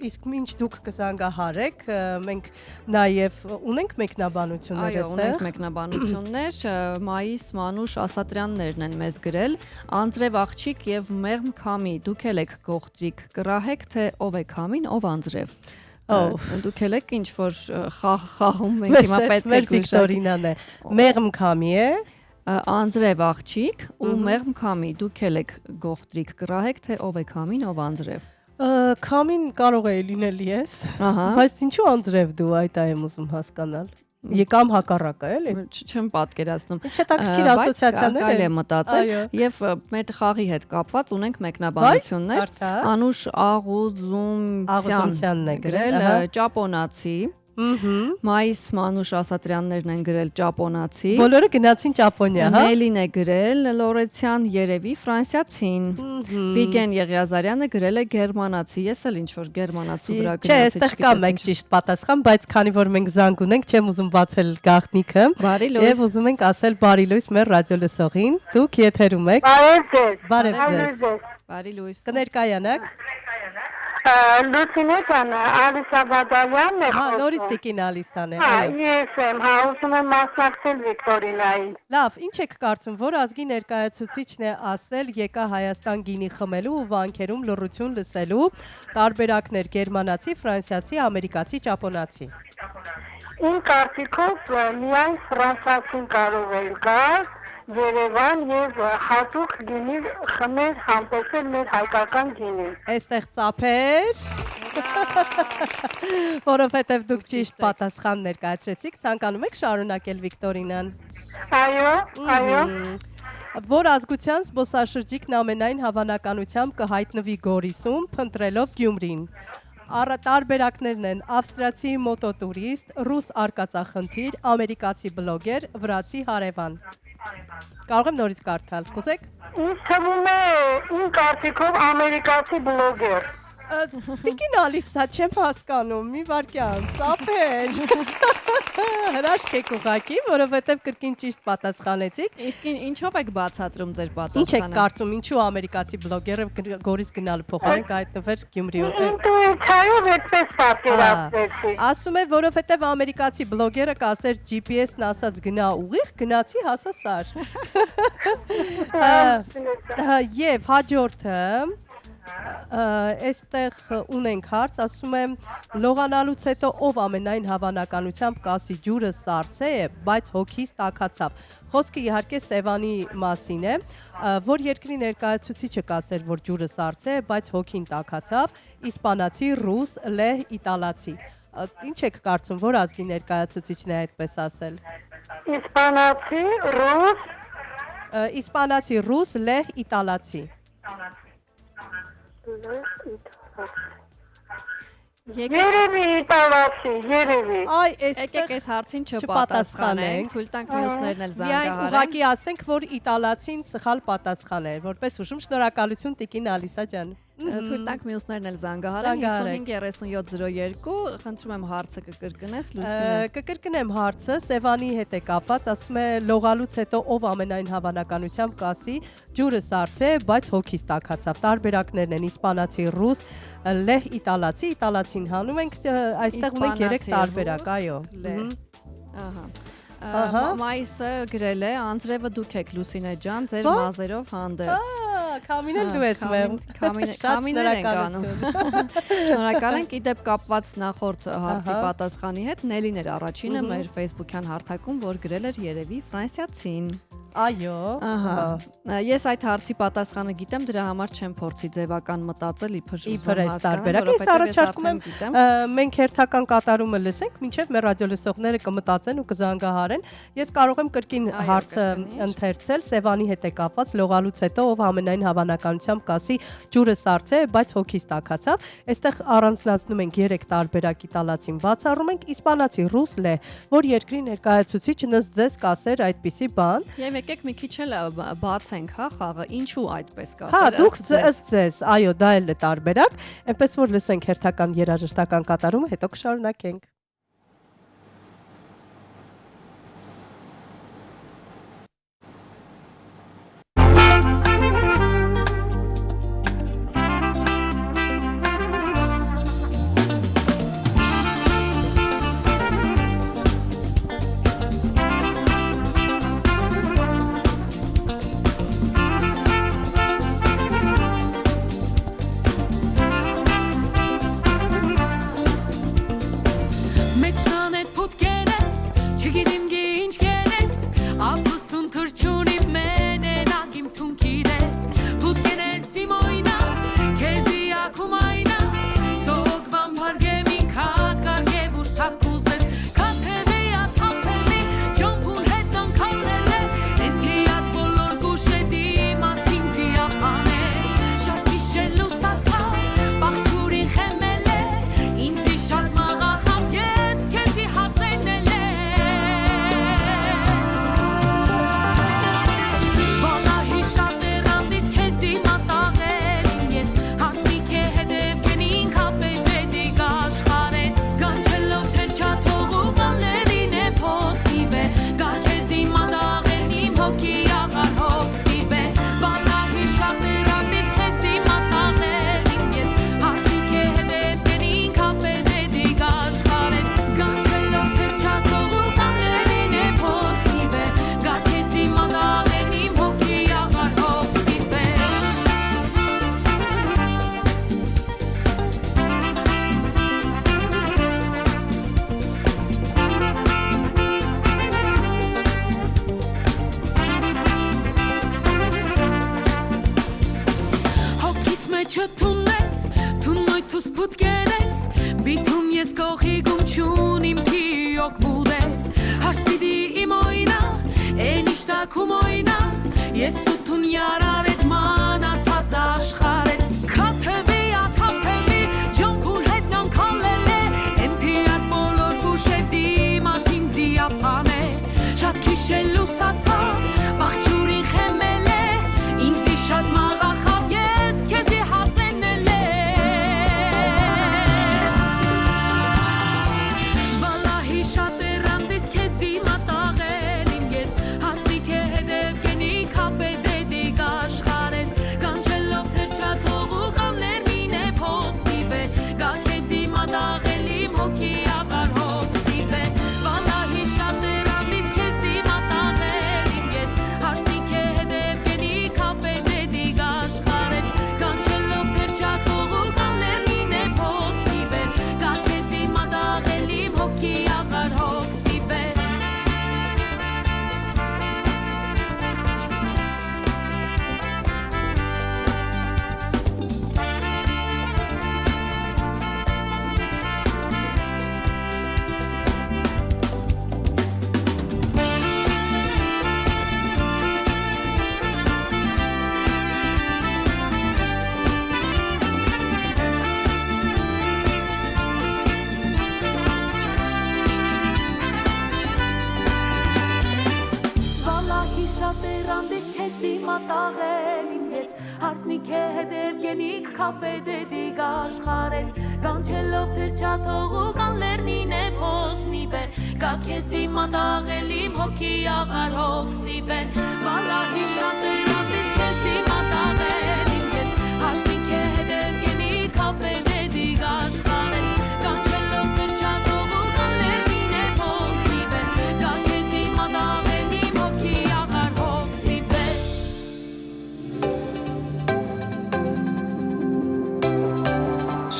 իսկ ինչ դուք կզանգահարեք, մենք նաև ունենք մեկնաբանություններ այստեղ։ Այո, ունենք մեկնաբանություններ, Մայիս Մանուշ Ասատրյաններն են մեզ գրել, Անձրև աղջիկ եւ մեղմ քամի, դուք էլ եք գողտրիկ, կռահեք թե ով է քամին, ով անձրև։ Դուք էլ եք ինչ որ խաղում ենք հիմա պետք է Վիկտորինան է։ Մեղմ քամի է։ Անձրև աղջիկ ու մեղմ քամի, դուք էլ եք գողտրիկ, կռահեք թե ով է քամին, ով անձրև։ Քամին կարող է լինել ես, բայց ինչու անձրև դու, այդ եմ ուզում հասկանալ։ Եկամ հակառակը, էլի։ Չեմ պատկերացնում։ Ինչ հետաքրքիր ասոցիացիաներ են։ Կարելի է մտածել եւ մեր խաղի հետ կապված ունենք մեկնաբանություններ։ Անուշ Աղուզումցյանն է գրել, ճապոնացի։ Մայիս Մանուշ Ասատրյաններն են գրել ճապոնացի։ Բոլորը գնացին Ճապոնիա, հա։ Նելին է գրել Լորեցյան երևի ֆրանսիացին։ Վիգեն Եղիազարյանը գրել է գերմանացի։ Ես էլ ինչ որ գերմանացու վրա գնացի։ Չէ, այստեղ կա մեկ ճիշտ պատասխան, բայց քանի որ մենք զանգ ունենք, չեմ ուզում բացել գաղտնիքը։ Եվ ուզում ենք ասել բարի լույս մեր ռադիոլսողին։ Դուք եթերում եք։ Բարև ձեզ։ Բարի լույս։ Կներկայանաք։ Լուսինե ջան, Ալիսա Բադալյանն է խոսում։ Նորից տիկին Ալիսան է։ Ես եմ, ուզում եմ մասնակցել Վիկտորինային։ Լավ, ինչ եք կարծում, որ ազգի ներկայացուցիչն է ասել եկա Հայաստան գինի խմելու ու վանքերում լռություն լսելու, տարբերակներ գերմանացի, ֆրանսիացի, ամերիկացի, ճապոնացի։ Իմ կարծիքով միայն ֆրանսիացին կարող է գալ Երևան եւ հատուկ գինի խմել համտեսել մեր հայկական գինին։ Այստեղ ծափեր։ Որովհետեւ դուք ճիշտ պատասխան ներկայացրեցիք, ցանկանում եք շարունակել Վիկտորինան։ Այո։ Որ ազգության զբոսաշրջիկն ամենայն հավանականությամբ կհայտնվի Գորիսում, փնտրելով Գյումրին։ Տարբերակներն են ավստրիացի մոտոտուրիստ, ռուս արկածախնդիր, ամերիկացի բլոգեր, վրացի հարևան։ Կարող եմ նորից կարդալ, կուզեք։ Ինձ թվում է իմ կարծիքով ամերիկացի բլոգեր։ Տիկին Ալիսա, չեմ հասկանում, մի վարքյան, ծափեր։ Հրաշք եք ուղակի, որովհետև կրկին ճիշտ պատասխանեցիք։ Իսկ ինչով եք բացատրում ձեր պատասխանը։ Ինչ եք կարծում, ինչու ամերիկացի բլոգերը Գորիս գնալու փոխարեն կհայտնվեր Գյումրիում։ Ինտուիցիայով այդպես պատկերացրեցի։ Ասում է, որովհետև ամերիկացի բլոգերը կասեր GPS-ն ասած գնա ուղիղ, գնացի հասա սար։ Եվ հաջորդը այստեղ ունենք հարց, ասում եմ լողանալուց հետո ով ամենայն հավանականությամբ կասի ջուրը սառցե է, բայց հոգիս տաքացավ։ Խոսքը իհարկե Սևանի մասին է, որ երկրի ներկայացուցիչը կասեր, որ ջուրը սառցե է, բայց հոգին տաքացավ, իսպանացի, ռուս, լեհ, իտալացի։ Ինչ եք կարծում, որ ազգի ներկայացուցիչն է այդպես ասել։ Իսպանացի, ռուս, լեհ, իտալացի։ Երևի իտալացի, երևի։ Եկեք այս հարցին չպատասխանենք, թույլ տանք մյուսներն էլ զանգահարեն։ Միայն ուղղակի ասենք, որ իտալացին սխալ պատասխան է, որպես հուշում շնորհակալություն տիկին Ալիսա ջան։ Թույլ տանք մյուսներն էլ զանգահարեն 553702, խնդրում եմ հարցը կկրկնես Լուսինե։ Կկրկնեմ հարցը, Սևանի հետ է կապված, ասում է լողալուց հետո ով ամենայն հավանականությամբ կասի ջուրը սառցե, բայց հոգիս տաքացավ։ Տարբերակներն են իսպանացի, ռուս, լեհ, իտալացի, իտալացին հանում ենք, այստեղ ունենք 3 տարբերակ, այո։ Մայիսը գրել է անձրևը դուք եք Լուսինե ջան, ձեր մազերով հանդերձ։ Քամին էլ դու ես մեմ։ Քամիներ ենք անում։ Շնորհակալ ենք, իդեպ կապված նախորդ հարցի պատասխանի հետ Նելին էր առաջինը մեր Facebook-յան հարթակում, որ գրել էր երևի ֆրանսիացին։ Այո։ Ահա։ Ես այդ հարցի պատասխանը գիտեմ, դրա համար չեմ փորձի ձևական մտածել իբր այս տարբերակ։ Ես առաջարկում եմ մենք հերթական կատարումը լսենք, մինչև մեր ռադիոլսողները կմտածեն ու կզանգահարեն։ Ես կարող եմ կրկին հարցը ընթերցել, Սևանի հետ է կապված, լողալուց հետո ով ամենայն հավանականությամբ կասի ջուրը սառցե, բայց հոգիս տաքացավ։ Այստեղ առանձնացնում ենք 3 տարբերակի տալացին բացառում ենք իսպանացի ռուսլե, որ երկրի ներկայացուցիչ նս ձեզ կասեր այդպիսի բան։ Եվ եկեք մի քիչ էլ բացենք, հա, խաղը, ինչու այդպես կասել։ Հա, դուք ըստ ձեզ, այո, դա էլ է տարբերակ, այնպես որ լսենք հերթական երաժշտական կատարումը, հետո կշարունակենք։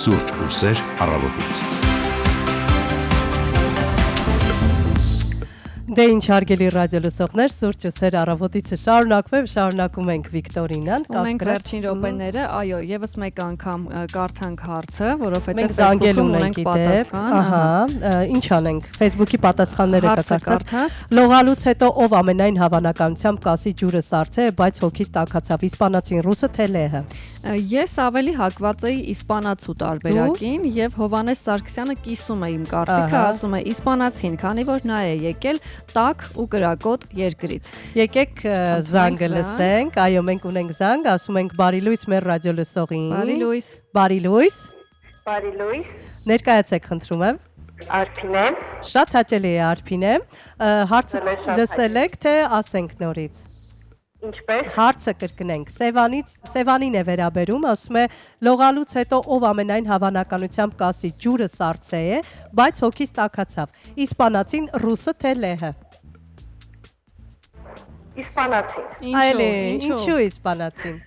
Սուրճ ու սեր առավոտից։ Դե ինչ հարգելի ռադիո լսողներ, սուրճ ու սեր առավոտիցը շարունակում ենք Վիկտորինան։ Ունենք վերջին րոպեները, այո, եւս մեկ անգամ կարդանք հարցը, որովհետեւ մենք Facebook-ում ունենք պատասխան։ Ահա, ինչ անենք։ Facebook-ի պատասխանները կկարդաս։ Լողալուց հետո ով ամենայն հավանականությամբ կասի ջուրը սառցե, բայց հոգիս տաքացավ, իսպանացին, ռուսը թե լեհը։ Ես ավելի հակված էի իսպանացու տարբերակին եւ Հովանես Սարգսյանը կիսում է իմ կարծիքը, ասում է իսպանացին, քանի որ նա է եկել տաք ու կրակոտ երկրից։ Եկեք զանգը լսենք, այո, մենք ունենք զանգ, ասում ենք բարի լույս մեր ռադիո լսողին։ Բարի լույս։ Բարի լույս։ Բարի լույս։ Ներկայացեք, խնդրում եմ։ Արփին եմ։ Շատ հաճելի է Արփին եմ։ Հարցը լսել եք, թե ասենք նորից։ Ինչպես։ Հարցը կրկնենք։ Սևանին է վերաբերում, ասում է լողալուց հետո ով ամենայն հավանականությամբ կասի ջուրը սառցե է, բայց հոգիս տաքացավ։ Իսպանացին, ռուսը թե լեհը։ Իսպանացին։ Այլե, ինչու իսպանացին։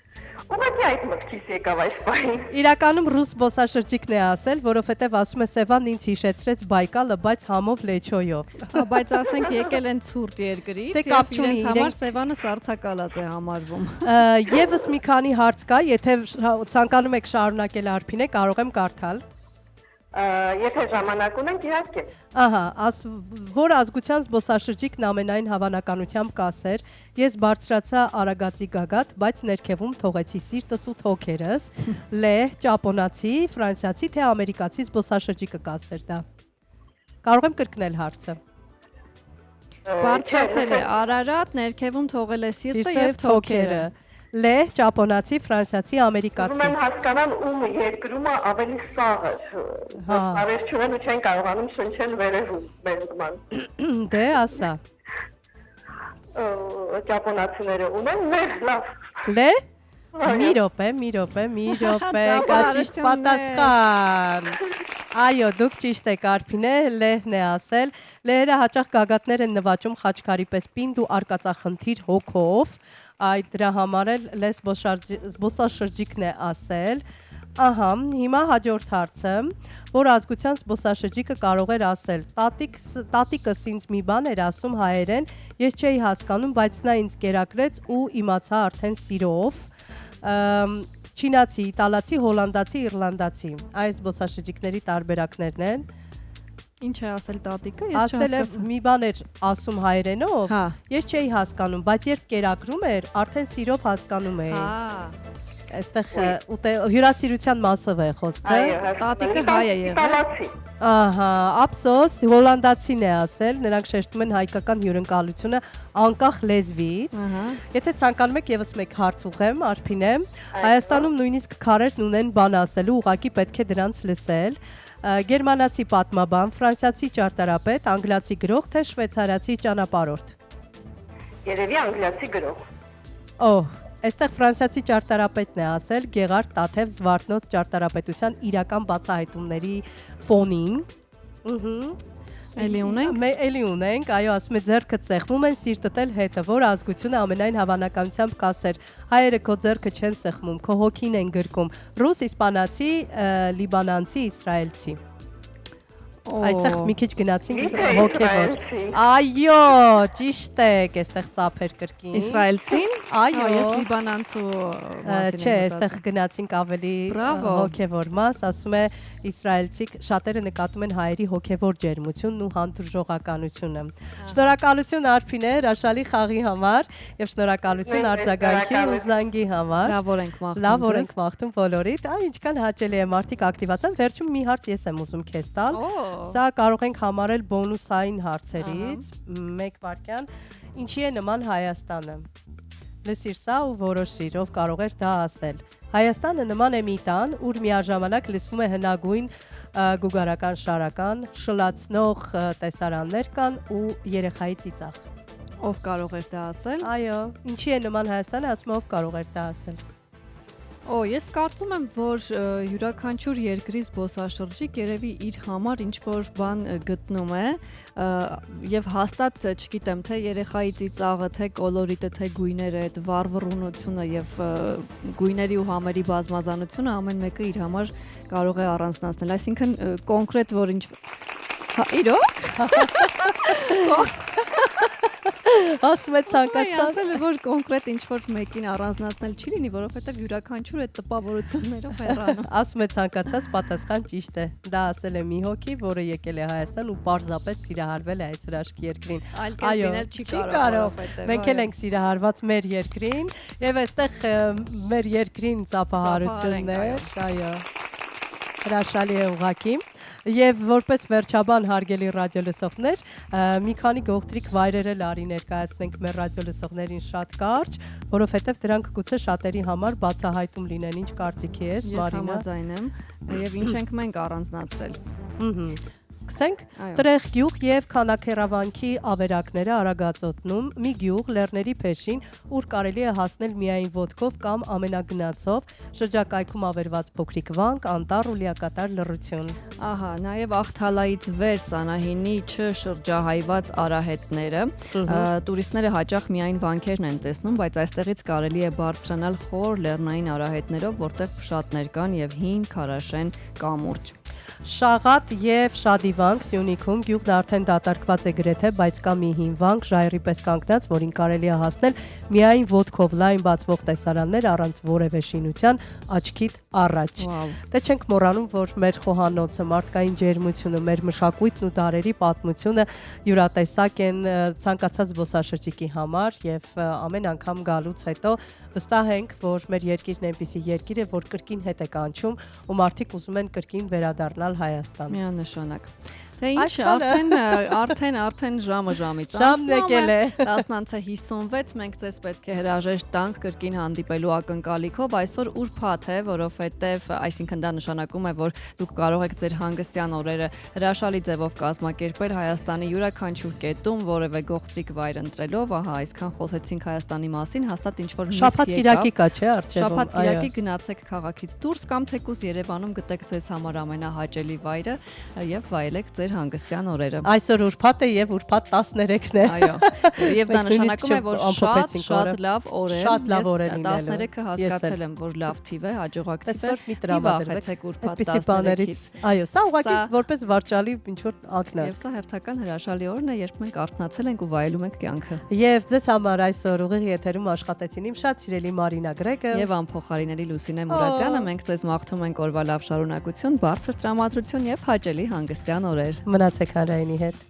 Ուղղակի այդ մտքից եկավ այս բանը։ Իրականում ռուս զբոսաշրջիկն է ասել, որովհետև ասում է Սևանն ինձ հիշեցրեց Բայկալը, բայց համով լեչոյով։ Բայց ասենք եկել են ցուրտ երկրից եւ իրենց համար Սևանը սառցակալած է համարվում։ Եվս մի քանի հարց կա, եթե ցանկանում եք շարունակել Արփինե, կարող եմ կարդալ։ Եթե ժամանակ ունենք, իհարկե։ Ահա, որ ազգության զբոսաշրջիկն ամենայն հավանականությամբ կասեր, ես բարձրացա Արագածի գագաթ, բայց ներքևում թողեցի սիրտս ու թոքերս, լեհ, ճապոնացի, ֆրանսիացի թե ամերիկացի զբոսաշրջիկը կասեր դա։ Կարող եմ կրկնել հարցը։ Բարձրացել է Արարատ, ներքևում թողել է սիրտը եւ թոքերը։ Լեհ, ճապոնացի, ֆրանսիացի, ամերիկացի։ Ուզում եմ հասկանալ ում երկրումը ավելի սաղ է։ Ավերջուրեն ու չեն կարողանում շնչել վերևում մեր նման։ Դե ասա։ Ճապոնացիները ունեն մեր լավ։ Լեհ։ Մի րոպե, կա ճիշտ պատասխան։ Այո, դուք ճիշտ եք Արփինե, լեհն է ասել։ Լեհերը հաճախ գագաթներ են նվաճում խաչքարի պես պինդ ու արկածախնդիր հոգով։ Այդ դրա համար էլ լես զբոսաշրջիկն է ասել։ Ահա, հիմա հաջորդ հարցը, որ ազգության զբոսաշրջիկը կարող էր ասել. Տատիկս ինձ մի բան էր ասում հայերեն, ես չէի հասկանում, բայց նա ինձ կերակրեց ու իմացա արդեն սիրով։ Չինացի, իտալացի, հոլանդացի, իռլանդացի։ Այս զբոսաշրջիկների տարբերակներն են։ Ինչ է ասել տատիկը? Ասել է մի բան էր ասում հայերենով, ես չէի հասկանում, բայց երբ կերակրում էր, արդեն սիրով հասկանում էի։ Այստեղ հյուրասիրության մասով է խոսքը։ Տատիկը հայ է եղել։ Ահա, ափսոս, հոլանդացին է ասել, նրանք շեշտում են հայկական հյուրընկալությունը անկախ լեզվից։ Եթե ցանկանում եք եւս մեկ հարց ուղեմ, Արփինե, Հայաստանում նույնիսկ քարերն ունեն բան ասելու, ուղղակի պետք է դրանց լսել։ Գերմանացի պատմաբան, ֆրանսիացի ճարտարապետ, անգլիացի գրող թե շվեյցարացի ճանապարհորդ։ Երևի անգլիացի գրող։ Օհ, այստեղ ֆրանսիացի ճարտարապետն է ասել Գեղարդ Տաթև Զվարթնոց ճարտարապետության իրական բացահայտումների ֆոնին։ Էլի ունենք, այո, ասում է ձեռքը ծեղվում են, սիրտդ էլ հետը, որ ազգությունը ամենայն հավանականությամբ կասեր, հայերը քո ձեռքը չեն ծեղվում, քո հոգին են գրկում, ռուս, իսպանացի, լիբանանցի, իսրայելցի։ Այստեղ մի քիչ գնացինք հոգևոր։ Այո, ճիշտ եք, այստեղ ծափեր կրկին։ Իսրայելցին։ Այո, ես լիբանանցու մասին եմ։ Չէ, այստեղ գնացինք ավելի հոգևոր մաս, ասում է իսրայելցի շատերը նկատում են հայերի հոգևոր ջերմությունն ու հանդուրժողականությունը։ Շնորհակալություն Արփինե, հրաշալի խաղի համար եւ շնորհակալություն արձագանքի ու զանգի համար։ Լավ որ ենք մաղթում բոլորիդ։ Այ ինչքան հաճելի է մարդիկ ակտիվացան։ Վերջում մի հարց ես եմ ուզում քեզ տալ։ Սա կարող ենք համարել բոնուսային հարցերից, 1 վայրկյան, ինչի է նման Հայաստանը։ Լսիր սա ու որոշիր, ով կարող էր դա ասել։ Հայաստանը նման է մի տան, ուր միաժամանակ լսվում է հնագույն գուգարական շարական, շլացնող տեսարաններ կան ու երեխայի ծիծաղ։ Ով կարող էր դա ասել։ Այո, ինչի է նման Հայաստանը, ասում ով կարող էր դա ասել։ Ես կարծում եմ, որ յուրաքանչյուր երկրի զբոսաշրջիկ երևի իր համար ինչ-որ բան գտնում է եւ հաստատ չգիտեմ, թե երեխայի ծիծաղը, թե կոլորիտը, թե գույները, այդ վառվռունությունը եւ գույների ու համերի բազմազանությունը ամեն մեկը իր համար կարող է առանձնացնել, այսինքն կոնկրետ որ ինչ իրոք Ասում է ցանկացած ասել որ կոնկրետ ինչ որ մեկին առանձնացնել չի լինի, որովհետև յուրաքանչյուրը այդ տպավորություններով հեռանում։ ասում է ցանկացած պատասխան ճիշտ է։ Դա ասել է մի հոգի, որը եկել է Հայաստան ու պարզապես սիրահարվել է այս հրաշքի երկրին։ Այլ կերպ լինել չի կարող, Մենք էլ ենք սիրահարված մեր երկրին եւ այստեղ մեր երկրին ծափահարություններ, այո։ Հրաշալի է ուղղակի եւ որպես վերջաբան հարգելի ռադիոլսողներ մի քանի գողտրիկ վայրեր էլ արի ներկայացնենք մեր ռադիոլսողներին շատ կարճ, որովհետեւ դրանք գուցե շատերի համար բացահայտում լինեն, ինչ կարծիքի ես, Մարինա։ Ես համաձայն եմ եւ ինչ ենք մենք առանձնացրել։ Սկսենք Տրեղ գյուղ եւ Քանաքեռավանքի ավերակները Արագածոտնում, մի գյուղ Լեռների Փեշին, ուր կարելի է հասնել միայն ոտքով կամ ամենագնացով, շրջակայքում ավերված փոքրիկ վանք, անտառ ու լիակատար լռություն։ Ահա, նաեւ Աղթալայից վեր Սանահինի չշրջահայված արահետները, տուրիստները հաճախ միայն վանքերն են տեսնում, բայց այստեղից կարելի է բարձրանալ խոր լեռնային արահետներով, որտեղ փշատներ կան եւ հին քարաշեն կամուրջ։ Շաղատ եւ Շադիվանք Սյունիքում գյուղն արդեն դատարկված է գրեթե, բայց կա մի հին վանք ժայռի պես կանգնած, որին կարելի է հասնել միայն ոտքով լայն բացվող տեսարաններ առանց որևէ շինության աչքիդ առաջ։ Դե չենք մոռանում, որ մեր խոհանոցը, մարդկային ջերմությունը, մեր մշակույթն ու դարերի պատմությունը յուրատեսակ են ցանկացած զբոսաշրջիկի համար եւ ամեն անգամ գալուց հետո վստահ ենք, որ մեր երկիրն այնպիսի երկիր է, որ կրկին հետ է կանչում ու մարդիկ ուզում են կրկին վերադառնալ Հայաստան։ Միանշանակ։ Դե ինչ, արդեն ժամը ժամից Ժամն եկել է 10:56, մենք ձեզ պետք է հրաժեշտ տանք կրկին հանդիպելու ակնկալիքով, այսօր ուրբաթ է, որովհետև այսինքն դա նշանակում է, որ դուք կարող եք ձեր հանգստյան օրերը հրաշալի ձևով կազմակերպել Հայաստանի յուրաքանչյուր կետում, որևէ գողտրիկ վայր ընտրելով, ահա այսքան խոսեցինք Հայաստանի մասին, հաստատ ինչ որ շաբաթ կիրակի կա, չէ, առջևում։ Շաբաթ կիրակի գնացեք քաղաքից դուրս կամ թեկուզ Երևանում գտեք ձեզ համար ամենահաճելի վայրը եւ վայելեք ձեր հանգստյան օրերը։ Այսօր ուրբաթ է եւ ուրբաթ 13-ն է։ Այո։ Եվ դա նշանակում է, որ շատ լավ օր է։ Շատ լավ օր է լինելու։ 13-ը հասկացել եմ, որ լավ թիվ է, հաջողակ թիվ է։ Մի տրամադրվեք ուրբաթ 13-ից։ Այո, սա ուղղակի որպես վարչալի ինչ որ ակն է։ Եվ սա հերթական հրաշալի օրն է, երբ մենք արթնացել ենք ու վայելում ենք կյանքը։ Եվ ձեզ համար այսօր ուղիղ եթերում աշխատեցին իմ շատ սիրելի Մարինա Գրեգը եւ անփոխարինելի Լուսինե Մուրադյանը։ Մենք ձեզ մաղթում ենք օրվա լավ շարունակություն, բարձր տրամադրություն եւ հաճելի հանգստյան օրեր։ Մնացեք հանրայինի հետ։